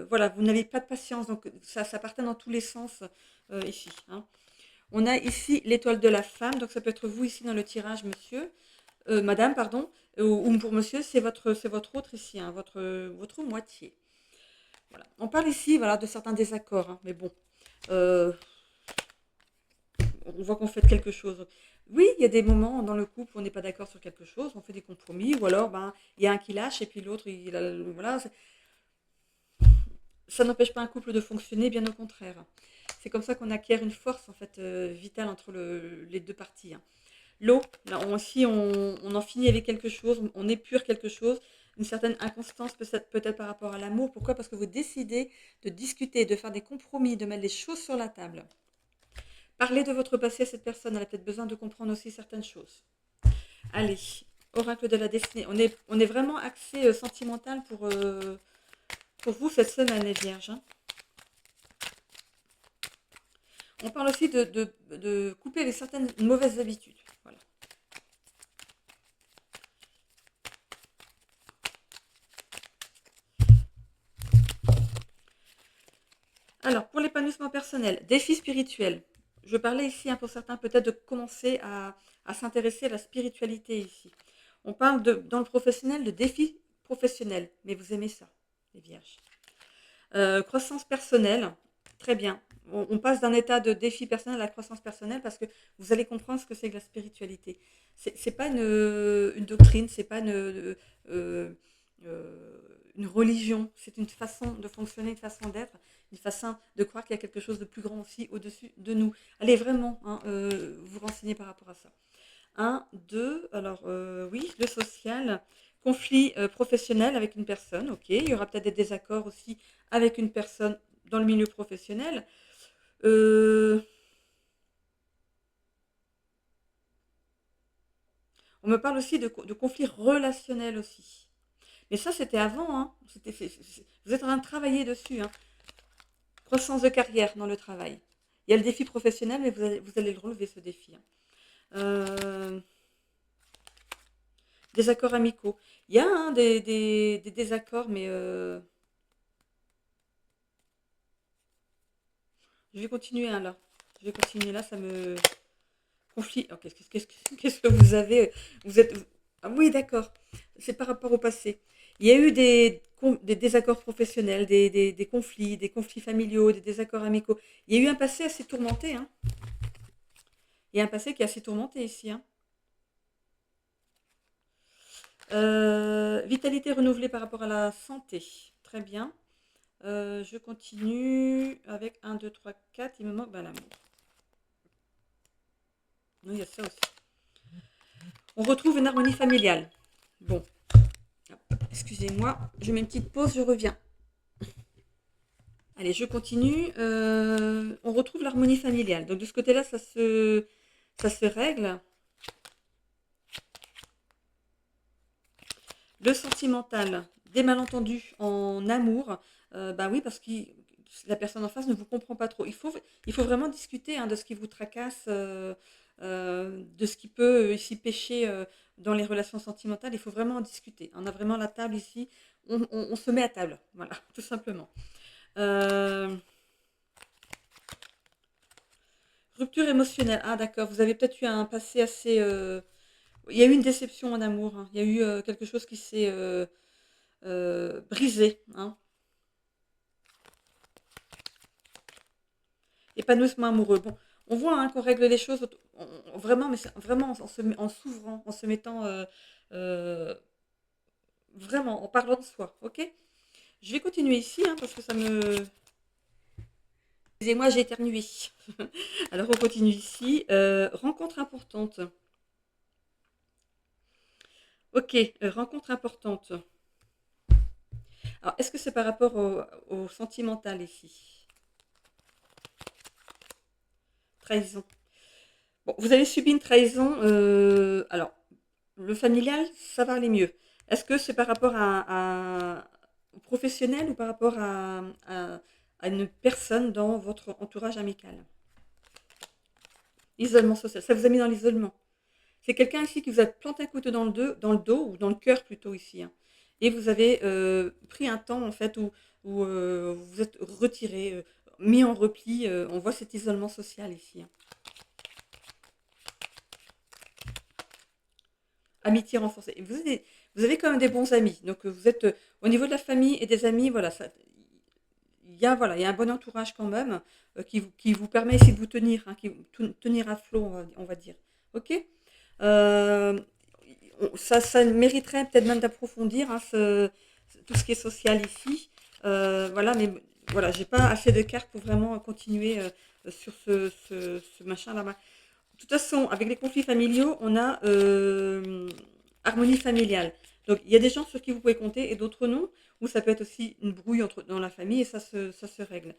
voilà, vous n'avez pas de patience, donc ça partait dans tous les sens ici, hein. On a ici l'étoile de la femme, donc ça peut être vous ici dans le tirage, monsieur, madame, pardon, ou pour monsieur, c'est votre autre ici, hein, votre moitié. Voilà. On parle ici voilà, de certains désaccords, hein, mais bon, euh, on voit qu'on fait quelque chose. Oui, il y a des moments dans le couple où on n'est pas d'accord sur quelque chose, on fait des compromis, ou alors ben, il y a un qui lâche et puis l'autre, voilà. Ça n'empêche pas un couple de fonctionner, bien au contraire. C'est comme ça qu'on acquiert une force en fait vitale entre les deux parties, hein. L'eau, là aussi on en finit avec quelque chose, on épure quelque chose, une certaine inconstance peut-être par rapport à l'amour. Pourquoi? Parce que vous décidez de discuter, de faire des compromis, de mettre les choses sur la table. Parlez de votre passé à cette personne, elle a peut-être besoin de comprendre aussi certaines choses. Allez, oracle de la destinée. On est vraiment axé sentimental pour vous cette semaine, les vierges, hein. On parle aussi de couper avec certaines mauvaises habitudes. Voilà. Alors, pour l'épanouissement personnel, défi spirituel. je parlais ici, hein, pour certains, peut-être de commencer à s'intéresser à la spiritualité ici. On parle dans le professionnel de défis professionnels, mais vous aimez ça, les vierges. Croissance personnelle, très bien. On passe d'un état de défi personnel à la croissance personnelle parce que vous allez comprendre ce que c'est que la spiritualité. C'est pas une doctrine, c'est pas euh, une religion, c'est une façon de fonctionner, une façon d'être, une façon de croire qu'il y a quelque chose de plus grand aussi au-dessus de nous. Allez vraiment, hein, vous renseigner par rapport à ça. Un, deux, alors oui, le social, conflit professionnel avec une personne, ok. Il y aura peut-être des désaccords aussi avec une personne dans le milieu professionnel. Euh, on me parle aussi de conflits relationnels aussi. Mais ça, c'était avant, hein. Vous êtes en train de travailler dessus, hein. Croissance de carrière dans le travail. Il y a le défi professionnel, mais vous allez le relever, ce défi, hein. Euh, Désaccords amicaux. Il y a, hein, des désaccords, mais je vais continuer, hein, là. Je vais continuer là, ça me conflit. Oh, qu'est-ce que vous avez? Vous êtes. Ah oui, d'accord. C'est par rapport au passé. Il y a eu des désaccords professionnels, des conflits familiaux, des désaccords amicaux. Il y a eu un passé assez tourmenté, hein. Il y a un passé qui est assez tourmenté ici, hein. Vitalité renouvelée par rapport à la santé. Très bien. Je continue avec un 2 3 4. Il me manque l'amour. Non, il y a ça aussi. On retrouve une harmonie familiale. Bon, excusez-moi, je mets une petite pause, je reviens. Allez, je continue. On retrouve l'harmonie familiale. Donc de ce côté-là, ça se règle. Le sentimental, des malentendus en amour. Bah oui, parce que la personne en face ne vous comprend pas trop. Il faut vraiment discuter, hein, de ce qui vous tracasse, de ce qui peut ici pêcher dans les relations sentimentales. Il faut vraiment en discuter. On a vraiment la table ici. On se met à table. Voilà, tout simplement. Euh, Rupture émotionnelle. Ah d'accord, vous avez peut-être eu un passé assez... Il y a eu une déception en amour, hein. Il y a eu quelque chose qui s'est brisé, hein. Épanouissement amoureux. Bon, on voit, hein, qu'on règle les choses vraiment, mais vraiment en s'ouvrant, en se mettant euh, vraiment, en parlant de soi, ok? Je vais continuer ici, hein, parce que ça me... Excusez-moi, j'ai éternué. Alors on continue ici. Rencontre importante. Ok, rencontre importante. Alors, est-ce que c'est par rapport au sentimental ici? Trahison. Bon, vous avez subi une trahison. Alors, le familial, ça va aller mieux. Est-ce que c'est par rapport au professionnel ou par rapport à une personne dans votre entourage amical? Isolement social. Ça vous a mis dans l'isolement. C'est quelqu'un ici qui vous a planté un couteau dans le dos ou dans le cœur plutôt ici, hein. Et vous avez pris un temps en fait où vous êtes retiré, mis en repli. On voit cet isolement social ici, hein. Amitié renforcée. Et vous avez quand même des bons amis. Donc vous êtes au niveau de la famille et des amis, voilà, il y a un bon entourage quand même, qui vous permet ici de vous tenir, hein, tenir à flot, on va dire. Ok. Euh, ça mériterait peut-être même d'approfondir, hein, tout ce qui est social ici. Voilà, mais voilà, j'ai pas assez de cartes pour vraiment continuer sur ce machin là-bas. De toute façon, avec les conflits familiaux, on a harmonie familiale. Donc, il y a des gens sur qui vous pouvez compter et d'autres non, ou ça peut être aussi une brouille dans la famille et ça se règle.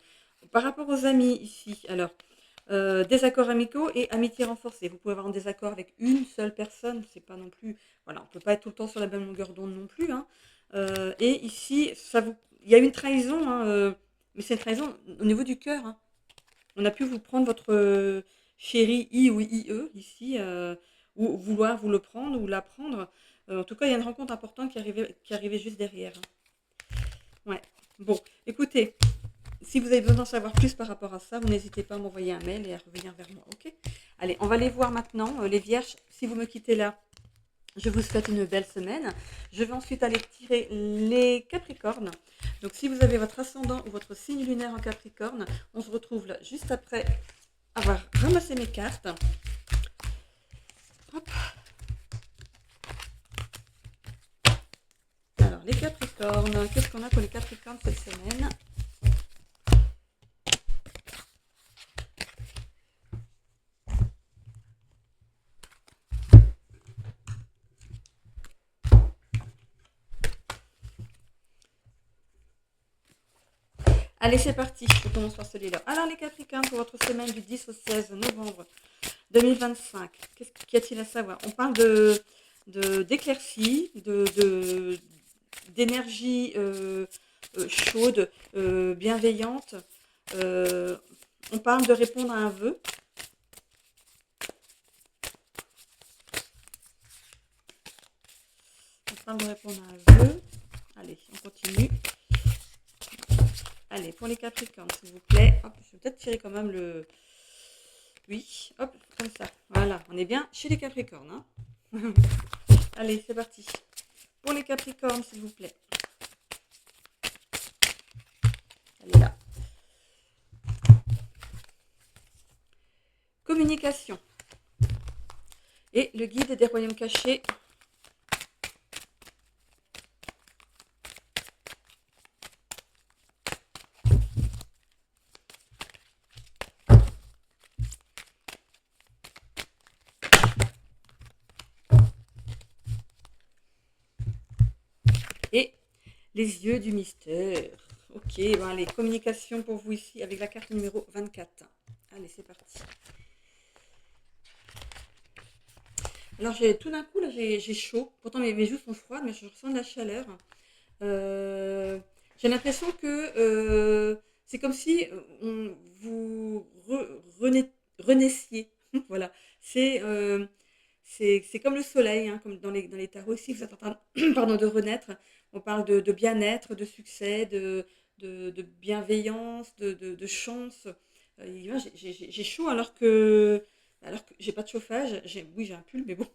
Par rapport aux amis ici, alors, désaccords amicaux et amitié renforcée. Vous pouvez avoir un désaccord avec une seule personne, c'est pas non plus. Voilà, on peut pas être tout le temps sur la même longueur d'onde non plus, hein. Et ici, il y a une trahison, hein, mais c'est une trahison au niveau du cœur, hein. On a pu vous prendre votre chéri I ou IE ici, ou vouloir vous le prendre ou la prendre. En tout cas, il y a une rencontre importante qui arrivait juste derrière, hein. Ouais. Bon, écoutez, si vous avez besoin d'en savoir plus par rapport à ça, vous n'hésitez pas à m'envoyer un mail et à revenir vers moi, ok? Allez, on va les voir maintenant. Les vierges, si vous me quittez là, je vous souhaite une belle semaine. Je vais ensuite aller tirer les capricornes. Donc si vous avez votre ascendant ou votre signe lunaire en capricorne, on se retrouve là juste après avoir ramassé mes cartes. Hop. Alors les capricornes, qu'est-ce qu'on a pour les capricornes cette semaine? Allez, c'est parti, je commence par celui-là. Alors les Capricornes, pour votre semaine du 10 au 16 novembre 2025, qu'y a-t-il à savoir? On parle d'éclaircie, d'énergie chaude, bienveillante. On parle de répondre à un vœu. On parle de répondre à un vœu. Allez, on continue. Allez, pour les Capricornes, s'il vous plaît. Hop, je vais peut-être tirer quand même le... Oui, hop, comme ça. Voilà, on est bien chez les Capricornes. Hein. Allez, c'est parti. Pour les Capricornes, s'il vous plaît. Elle est là. Communication. Et le guide des royaumes cachés. Et les yeux du mystère. Ok, ben allez, communication pour vous ici avec la carte numéro 24. Allez, c'est parti. Alors, tout d'un coup, là, j'ai chaud. Pourtant, mes joues sont froides, mais je ressens de la chaleur. J'ai l'impression que c'est comme si vous renaissiez. Voilà. C'est comme le soleil, hein, comme dans les tarots ici, vous êtes en train pardon, de renaître. On parle de bien-être, de succès, de bienveillance, de chance. J'ai chaud alors que j'ai pas de chauffage. Oui, j'ai un pull, mais bon.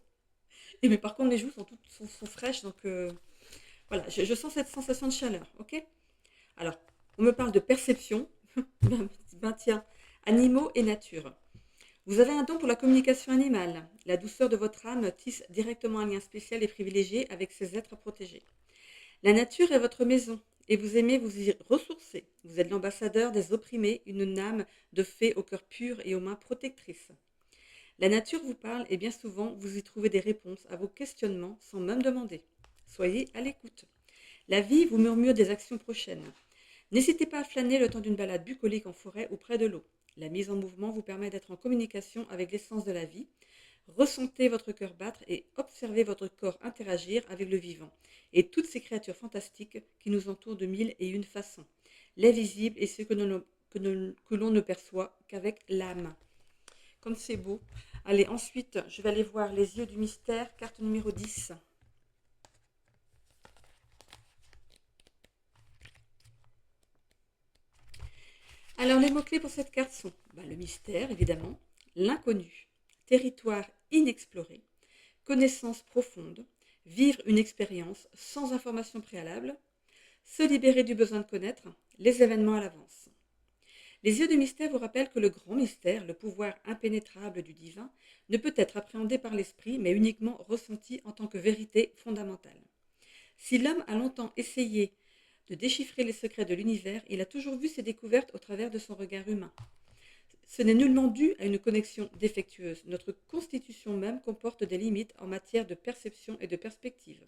Mais par contre, mes joues sont fraîches, donc voilà, je sens cette sensation de chaleur, ok? Alors, on me parle de perception. Ben tiens, animaux et nature. Vous avez un don pour la communication animale. La douceur de votre âme tisse directement un lien spécial et privilégié avec ces êtres protégés. La nature est votre maison et vous aimez vous y ressourcer. Vous êtes l'ambassadeur des opprimés, une âme de fée au cœur pur et aux mains protectrices. La nature vous parle et bien souvent vous y trouvez des réponses à vos questionnements sans même demander. Soyez à l'écoute. La vie vous murmure des actions prochaines. N'hésitez pas à flâner le temps d'une balade bucolique en forêt ou près de l'eau. La mise en mouvement vous permet d'être en communication avec l'essence de la vie. Ressentez votre cœur battre et observez votre corps interagir avec le vivant et toutes ces créatures fantastiques qui nous entourent de mille et une façons. Les visibles et ceux que l'on ne perçoit qu'avec l'âme. Comme c'est beau. Allez, ensuite, je vais aller voir les yeux du mystère, carte numéro 10. Alors, les mots-clés pour cette carte sont le mystère, évidemment, l'inconnu, territoire inexploré, connaissance profonde, vivre une expérience sans information préalable, se libérer du besoin de connaître, les événements à l'avance. Les yeux du mystère vous rappellent que le grand mystère, le pouvoir impénétrable du divin, ne peut être appréhendé par l'esprit, mais uniquement ressenti en tant que vérité fondamentale. Si l'homme a longtemps essayé de déchiffrer les secrets de l'univers, il a toujours vu ses découvertes au travers de son regard humain. Ce n'est nullement dû à une connexion défectueuse. Notre constitution même comporte des limites en matière de perception et de perspective.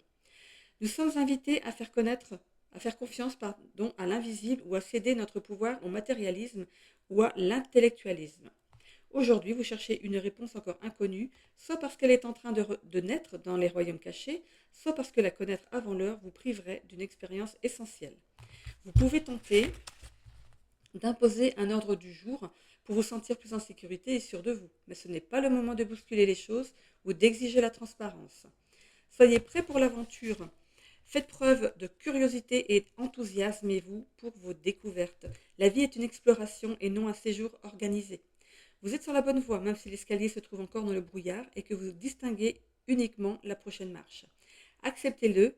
Nous sommes invités à faire confiance à l'invisible ou à céder notre pouvoir au matérialisme ou à l'intellectualisme. Aujourd'hui, vous cherchez une réponse encore inconnue, soit parce qu'elle est en train de naître dans les royaumes cachés, soit parce que la connaître avant l'heure vous priverait d'une expérience essentielle. Vous pouvez tenter d'imposer un ordre du jour pour vous sentir plus en sécurité et sûr de vous, mais ce n'est pas le moment de bousculer les choses ou d'exiger la transparence. Soyez prêts pour l'aventure. Faites preuve de curiosité et enthousiasmez-vous pour vos découvertes. La vie est une exploration et non un séjour organisé. Vous êtes sur la bonne voie, même si l'escalier se trouve encore dans le brouillard et que vous distinguez uniquement la prochaine marche. Acceptez-le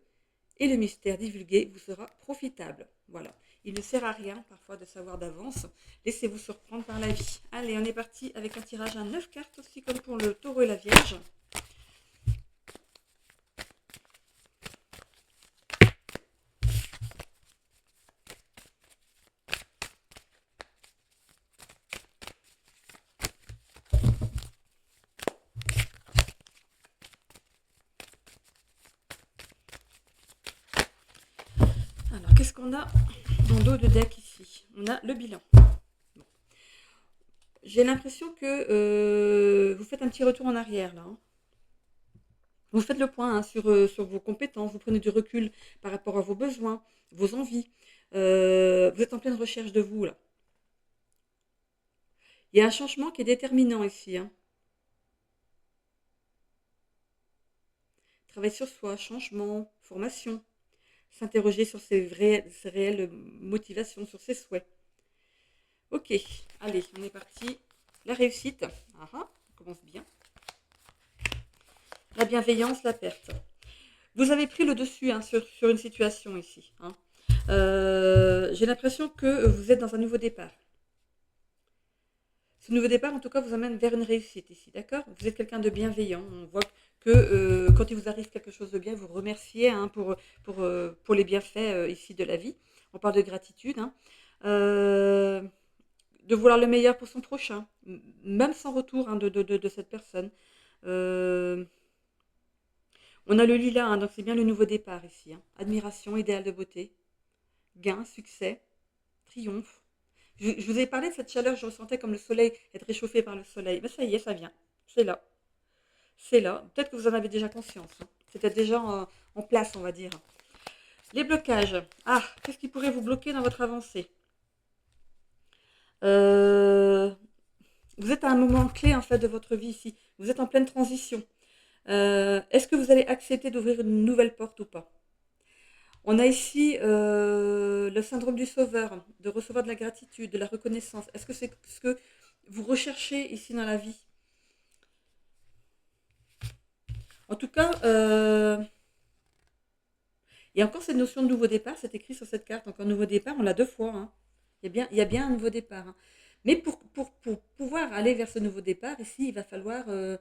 et le mystère divulgué vous sera profitable. Voilà. Il ne sert à rien parfois de savoir d'avance. Laissez-vous surprendre par la vie. Allez, on est parti avec un tirage à 9 cartes aussi comme pour le taureau et la vierge. Alors, qu'est-ce qu'on a dans le dos de deck ici? On a le bilan. Bon. J'ai l'impression que vous faites un petit retour en arrière là. Hein. Vous faites le point hein, sur vos compétences, vous prenez du recul par rapport à vos besoins, vos envies. Vous êtes en pleine recherche de vous là. Il y a un changement qui est déterminant ici. Hein. Travail sur soi, changement, formation. S'interroger sur ses réelles motivations, sur ses souhaits. Ok, allez, on est parti. La réussite. Ah, on commence bien. La bienveillance, la perte. Vous avez pris le dessus hein, sur une situation ici. Hein. J'ai l'impression que vous êtes dans un nouveau départ. Ce nouveau départ, en tout cas, vous amène vers une réussite ici, d'accord? Vous êtes quelqu'un de bienveillant. On voit que quand il vous arrive quelque chose de bien, vous remerciez hein, pour les bienfaits ici de la vie. On parle de gratitude. Hein. De vouloir le meilleur pour son prochain, même sans retour hein, de cette personne. On a le lilas, hein, donc c'est bien le nouveau départ ici. Hein. Admiration, idéal de beauté, gain, succès, triomphe. Je vous ai parlé de cette chaleur, je ressentais comme le soleil, être réchauffé par le soleil. Mais ça y est, ça vient. C'est là. C'est là. Peut-être que vous en avez déjà conscience. Hein. C'était déjà en place, on va dire. Les blocages. Ah, qu'est-ce qui pourrait vous bloquer dans votre avancée? Vous êtes à un moment clé en fait de votre vie ici. Vous êtes en pleine transition. Est-ce que vous allez accepter d'ouvrir une nouvelle porte ou pas? On a ici le syndrome du sauveur, de recevoir de la gratitude, de la reconnaissance. Est-ce que c'est ce que vous recherchez ici dans la vie? En tout cas, il y a encore cette notion de nouveau départ, c'est écrit sur cette carte. Encore nouveau départ, on l'a deux fois. Hein. Il y a bien un nouveau départ. Hein. Mais pour pouvoir aller vers ce nouveau départ, ici, il va falloir euh,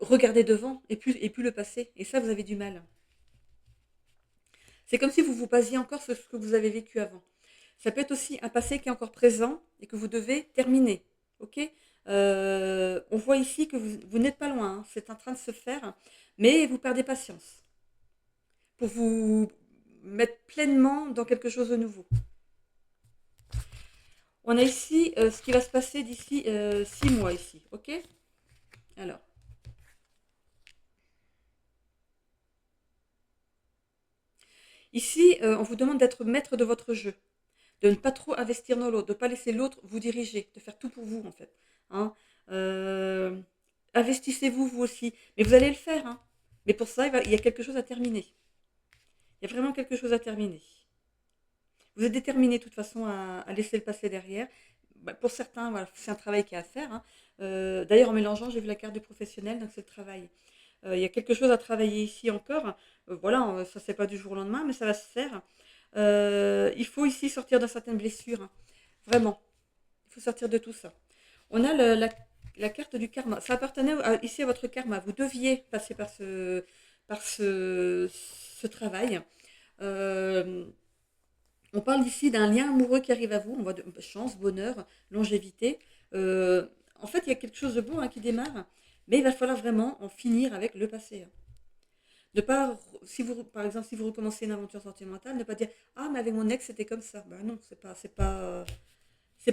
regarder devant et plus le passé. Et ça, vous avez du mal. C'est comme si vous vous basiez encore sur ce que vous avez vécu avant. Ça peut être aussi un passé qui est encore présent et que vous devez terminer. Ok. On voit ici que vous n'êtes pas loin. Hein. C'est en train de se faire, mais vous perdez patience pour vous mettre pleinement dans quelque chose de nouveau. On a ici ce qui va se passer d'ici 6 mois ici. Ok. Alors. Ici, on vous demande d'être maître de votre jeu, de ne pas trop investir dans l'autre, de ne pas laisser l'autre vous diriger, de faire tout pour vous en fait. Hein. Euh, Investissez-vous vous aussi, mais vous allez le faire. Hein. Mais pour ça, il y a quelque chose à terminer. Il y a vraiment quelque chose à terminer. Vous êtes déterminé de toute façon à laisser le passé derrière. Bah, pour certains, voilà, c'est un travail qui est à faire. Hein. D'ailleurs, en mélangeant, j'ai vu la carte du professionnel, donc c'est le travail. Il y a quelque chose à travailler ici encore. Voilà, ça ne se fait pas du jour au lendemain, mais ça va se faire. Il faut ici sortir de certaines blessures. Hein. Vraiment. Il faut sortir de tout ça. On a la carte du karma. Ça appartenait ici à votre karma. Vous deviez passer par ce travail. On parle ici d'un lien amoureux qui arrive à vous. On voit de chance, bonheur, longévité. En fait, il y a quelque chose de beau hein, qui démarre. Mais il va falloir vraiment en finir avec le passé. Hein. Ne pas, si vous, par exemple, si vous recommencez une aventure sentimentale, ne pas dire ah mais avec mon ex c'était comme ça. Ben non, c'est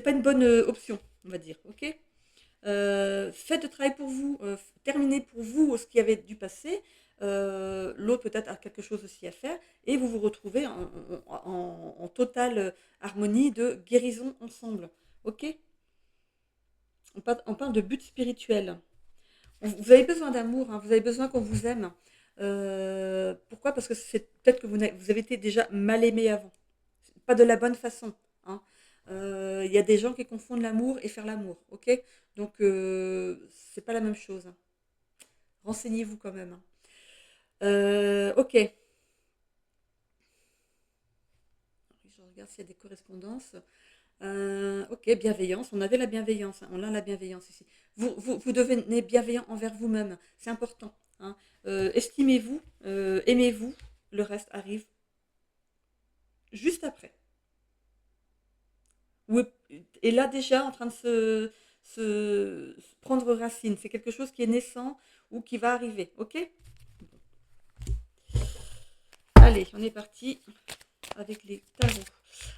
pas une bonne option, on va dire. Ok. Faites le travail pour vous, terminez pour vous ce qui avait dû passer. L'autre peut-être a quelque chose aussi à faire et vous vous retrouvez en totale harmonie de guérison ensemble. Ok. On parle de but spirituel. Vous avez besoin d'amour, hein, vous avez besoin qu'on vous aime. Pourquoi? Parce que c'est peut-être que vous avez été déjà mal aimé avant. Pas de la bonne façon, hein. Il y a des gens qui confondent l'amour et faire l'amour, ok? Donc, c'est pas la même chose, hein. Renseignez-vous quand même, hein. Ok. Je regarde s'il y a des correspondances. Ok, bienveillance. On avait la bienveillance, hein. On a la bienveillance ici. Vous devenez bienveillant envers vous-même. C'est important, hein. Estimez-vous, aimez-vous. Le reste arrive juste après. Ou est là déjà en train de se prendre racine. C'est quelque chose qui est naissant ou qui va arriver. Ok? Allez, on est parti avec les tarots.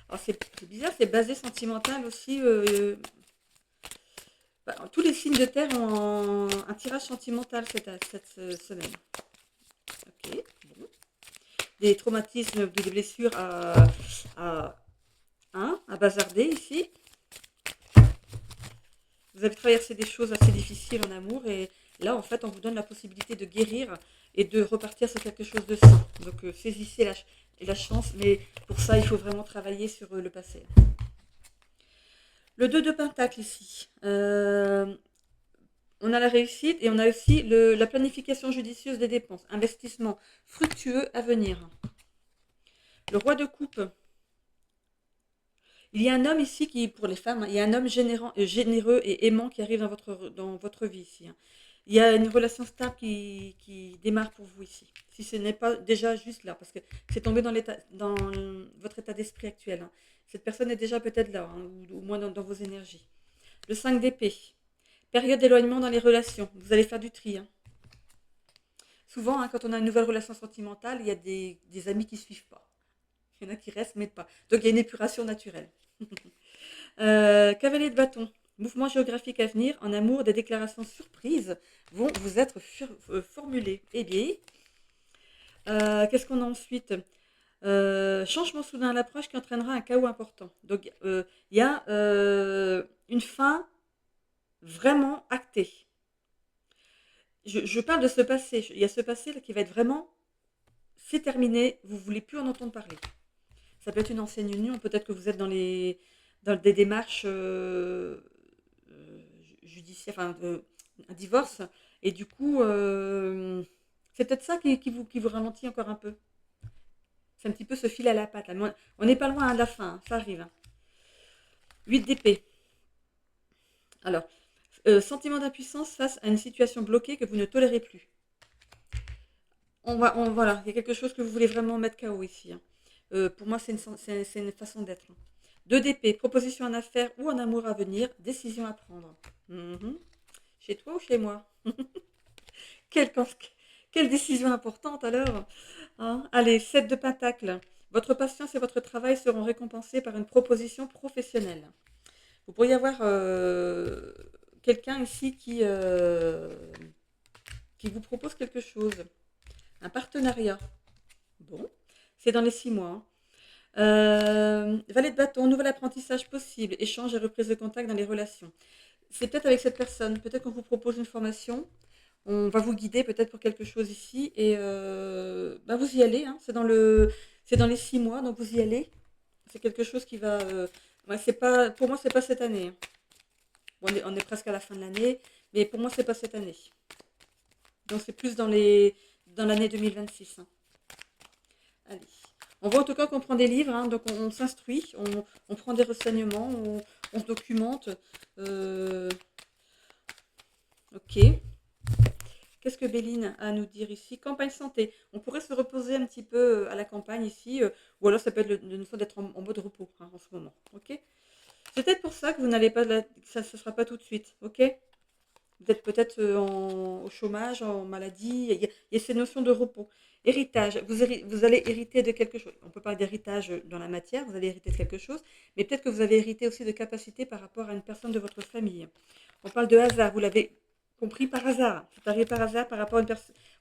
Alors c'est bizarre, c'est basé sentimental aussi. Tous les signes de terre ont un tirage sentimental cette semaine. Ok, bon. Des traumatismes, des blessures à, à bazarder ici. Vous avez traversé des choses assez difficiles en amour et là, en fait, on vous donne la possibilité de guérir et de repartir sur quelque chose de sain. Donc, saisissez la chance, mais pour ça, il faut vraiment travailler sur le passé. Le 2 de Pentacle ici. On a la réussite et on a aussi la planification judicieuse des dépenses. Investissement fructueux à venir. Le roi de coupe. Il y a un homme ici qui, pour les femmes, il y a un homme généreux et aimant qui arrive dans votre vie ici, hein. Il y a une relation stable qui démarre pour vous ici. Si ce n'est pas déjà juste là, parce que c'est tombé dans votre état d'esprit actuel, hein. Cette personne est déjà peut-être là, hein, ou au moins dans vos énergies. Le 5 d'épée. Période d'éloignement dans les relations. Vous allez faire du tri, hein. Souvent, hein, quand on a une nouvelle relation sentimentale, il y a des amis qui ne suivent pas. Il y en a qui restent, mais pas. Donc il y a une épuration naturelle. Cavalier de bâton. Mouvement géographique à venir. En amour, des déclarations surprises vont vous être formulées. Eh bien, qu'est-ce qu'on a ensuite? Changement soudain à l'approche qui entraînera un chaos important. Donc, il y a une fin vraiment actée. Je parle de ce passé. Il y a ce passé là, qui va être vraiment, c'est terminé, vous ne voulez plus en entendre parler. Ça peut être une ancienne union, peut-être que vous êtes dans des démarches judiciaires, enfin, un divorce, et du coup, c'est peut-être ça qui vous ralentit encore un peu. C'est un petit peu ce fil à la patte. Là. On n'est pas loin de la fin, hein, ça arrive, hein. 8 d'épée. Alors, sentiment d'impuissance face à une situation bloquée que vous ne tolérez plus. Voilà, il y a quelque chose que vous voulez vraiment mettre KO ici, hein. Pour moi, c'est une façon d'être. 2 d'épée, proposition en affaires ou en amour à venir, décision à prendre. Mhm. Chez toi ou chez moi? quelle, quelle décision importante alors, hein. Allez, 7 de pentacle. Votre patience et votre travail seront récompensés par une proposition professionnelle. Vous pourriez avoir quelqu'un ici qui vous propose quelque chose. Un partenariat. Bon, c'est dans les 6 mois, hein. Valet de bâton, nouvel apprentissage possible, échange et reprise de contact dans les relations. C'est peut-être avec cette personne, peut-être qu'on vous propose une formation, on va vous guider peut-être pour quelque chose ici, et vous y allez, hein. C'est dans les 6 mois, donc vous y allez. C'est quelque chose qui va... c'est pas, pour moi, c'est pas cette année, hein. Bon, on est presque à la fin de l'année, mais pour moi, c'est pas cette année. Donc c'est plus dans l'année 2026, hein. Allez. On voit en tout cas qu'on prend des livres, hein, donc on s'instruit, on prend des renseignements, on se documente. Ok. Qu'est-ce que Béline a à nous dire ici? Campagne santé. On pourrait se reposer un petit peu à la campagne ici, ou alors ça peut être le notion d'être en mode repos, hein, en ce moment. Ok. C'est peut-être pour ça que vous n'allez pas, ça ne se fera pas tout de suite. Ok. Vous êtes peut-être au chômage, en maladie. Il y a ces notions de repos. Héritage, vous allez hériter de quelque chose. On peut parler d'héritage dans la matière, vous allez hériter de quelque chose, mais peut-être que vous avez hérité aussi de capacités par rapport à une personne de votre famille. On parle de hasard, vous l'avez compris par hasard. C'est arrivé par hasard par rapport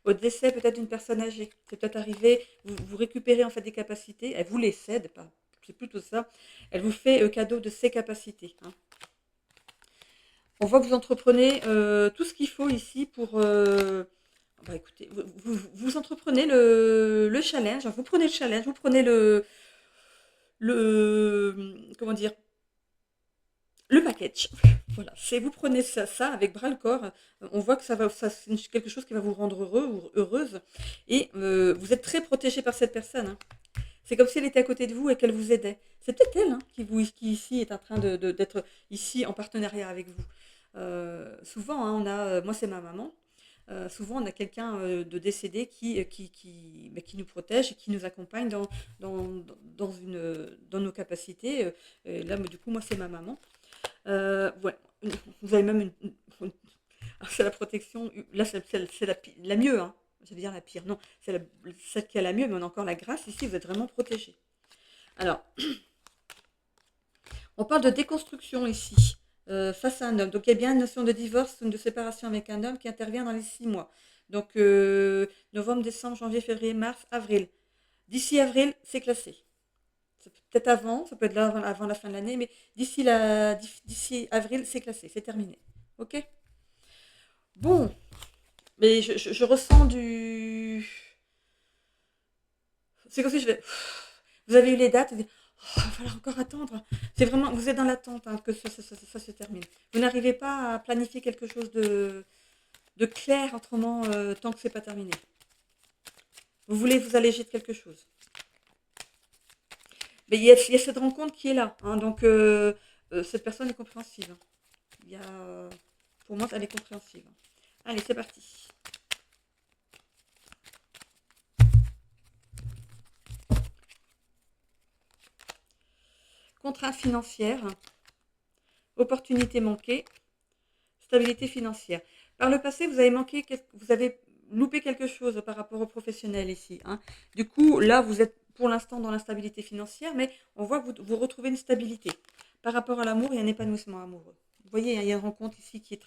au décès peut-être d'une personne âgée. C'est peut-être arrivé, vous récupérez en fait des capacités, elle vous les cède, pas, c'est plutôt ça. Elle vous fait cadeau de ses capacités, hein. On voit que vous entreprenez tout ce qu'il faut ici pour Bah écoutez, vous entreprenez le challenge, hein, vous prenez le challenge, vous prenez comment dire, le package. Voilà, c'est vous prenez ça avec bras le corps. On voit que c'est quelque chose qui va vous rendre heureux ou heureuse. Et vous êtes très protégé par cette personne, hein. C'est comme si elle était à côté de vous et qu'elle vous aidait. C'est peut-être elle, hein, qui ici est en train d'être ici en partenariat avec vous. Souvent, hein, moi c'est ma maman. Souvent, on a quelqu'un de décédé qui nous protège et qui nous accompagne dans nos capacités. Et là, du coup, moi, c'est ma maman. Ouais, vous avez même alors, c'est la protection. Là, c'est la mieux, hein. Je vais dire la pire. Non, c'est celle qui a la mieux, mais on a encore la grâce. Ici, vous êtes vraiment protégé. Alors, on parle de déconstruction ici, face à un homme. Donc, il y a bien une notion de divorce ou de séparation avec un homme qui intervient dans les 6 mois. Donc, novembre, décembre, janvier, février, mars, avril. D'ici avril, c'est classé. Ça peut peut-être avant, ça peut être là avant la fin de l'année, mais d'ici avril, c'est classé, c'est terminé. Ok. Bon, mais je ressens du. C'est comme si je vais. Vous avez eu les dates, il va falloir encore attendre. C'est vraiment, vous êtes dans l'attente, hein, que ça se termine. Vous n'arrivez pas à planifier quelque chose de clair autrement tant que c'est pas terminé. Vous voulez vous alléger de quelque chose. Mais il y a cette rencontre qui est là, hein, donc cette personne est compréhensive. Il y a, pour moi, elle est compréhensive. Allez, c'est parti. Contrainte financière, opportunité manquée, stabilité financière. Par le passé, vous avez loupé quelque chose par rapport aux professionnels ici, hein. Du coup, là, vous êtes pour l'instant dans l'instabilité financière, mais on voit que vous retrouvez une stabilité. Par rapport à l'amour, il y a un épanouissement amoureux. Vous voyez, il y a une rencontre ici qui est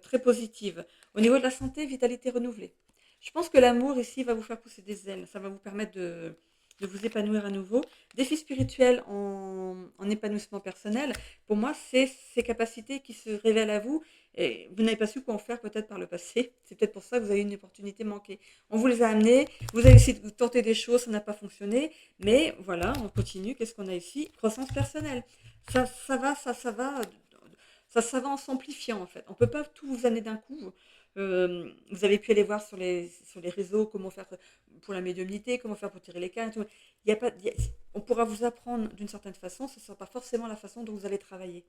très positive. Au niveau de la santé, vitalité renouvelée. Je pense que l'amour ici va vous faire pousser des ailes. Ça va vous permettre de vous épanouir à nouveau. Défi spirituel en épanouissement personnel. Pour moi, c'est ces capacités qui se révèlent à vous. Et vous n'avez pas su quoi en faire peut-être par le passé. C'est peut-être pour ça que vous avez eu une opportunité manquée. On vous les a amenés. Vous avez essayé de tenter des choses, ça n'a pas fonctionné. Mais voilà, on continue. Qu'est-ce qu'on a ici? Croissance personnelle. Ça va, ça va en s'amplifiant en fait. On ne peut pas tout vous amener d'un coup. Vous avez pu aller voir sur les réseaux comment faire pour la médiumnité, comment faire pour tirer les cartes. Il y a pas, il y a- On pourra vous apprendre d'une certaine façon, ce ne sera pas forcément la façon dont vous allez travailler.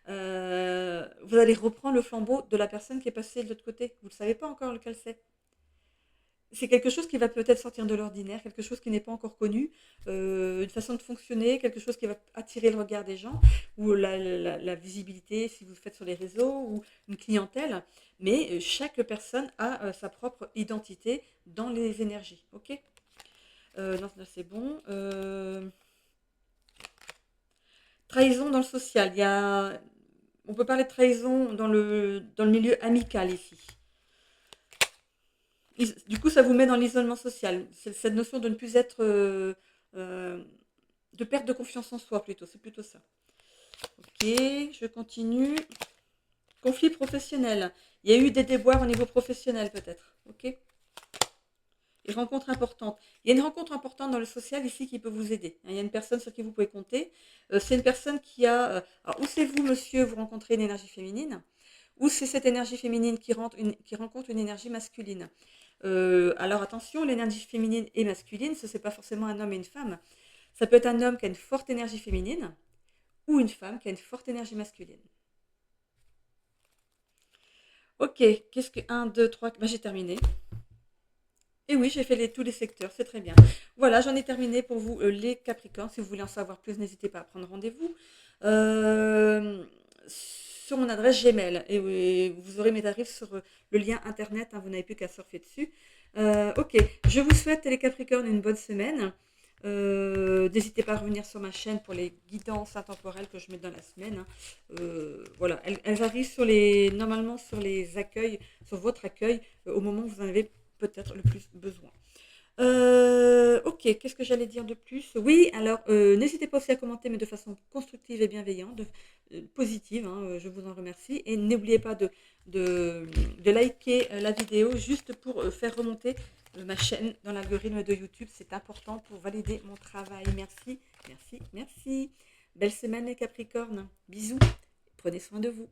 Vous allez reprendre le flambeau de la personne qui est passée de l'autre côté. Vous ne savez pas encore lequel c'est. C'est quelque chose qui va peut-être sortir de l'ordinaire, quelque chose qui n'est pas encore connu, une façon de fonctionner, quelque chose qui va attirer le regard des gens, ou la visibilité si vous le faites sur les réseaux, ou une clientèle. Mais chaque personne a sa propre identité dans les énergies. Ok. Non, là c'est bon. Trahison dans le social. On peut parler de trahison dans le milieu amical ici. Du coup, ça vous met dans l'isolement social. C'est cette notion de ne plus être. Euh, de perte de confiance en soi, plutôt. C'est plutôt ça. Ok, je continue. Conflit professionnel. Il y a eu des déboires au niveau professionnel, peut-être. Ok. Et rencontre importante. Il y a une rencontre importante dans le social ici qui peut vous aider. Il y a une personne sur qui vous pouvez compter. C'est une personne qui a. Alors, ou c'est vous, monsieur, vous rencontrez une énergie féminine, ou c'est cette énergie féminine qui rencontre une énergie masculine. Alors attention, l'énergie féminine et masculine, ce n'est pas forcément un homme et une femme. Ça peut être un homme qui a une forte énergie féminine ou une femme qui a une forte énergie masculine. Ok, qu'est-ce que 1, 2, 3, ben, j'ai terminé. Et oui, j'ai fait tous les secteurs, c'est très bien. Voilà, j'en ai terminé pour vous les Capricornes. Si vous voulez en savoir plus, n'hésitez pas à prendre rendez-vous sur mon adresse Gmail. Et oui, vous aurez mes tarifs sur le lien internet, hein, vous n'avez plus qu'à surfer dessus. Ok, je vous souhaite les Capricornes une bonne semaine. N'hésitez pas à revenir sur ma chaîne pour les guidances intemporelles que je mets dans la semaine, hein. Voilà, elles arrivent normalement sur les accueils, sur votre accueil, au moment où vous en avez peut-être le plus besoin. Ok, qu'est-ce que j'allais dire de plus? Oui, alors n'hésitez pas aussi à commenter, mais de façon constructive et bienveillante, positive, hein, je vous en remercie. Et n'oubliez pas de, de liker la vidéo juste pour faire remonter ma chaîne dans l'algorithme de YouTube. C'est important pour valider mon travail. Merci, merci, merci. Belle semaine les Capricornes. Bisous, prenez soin de vous.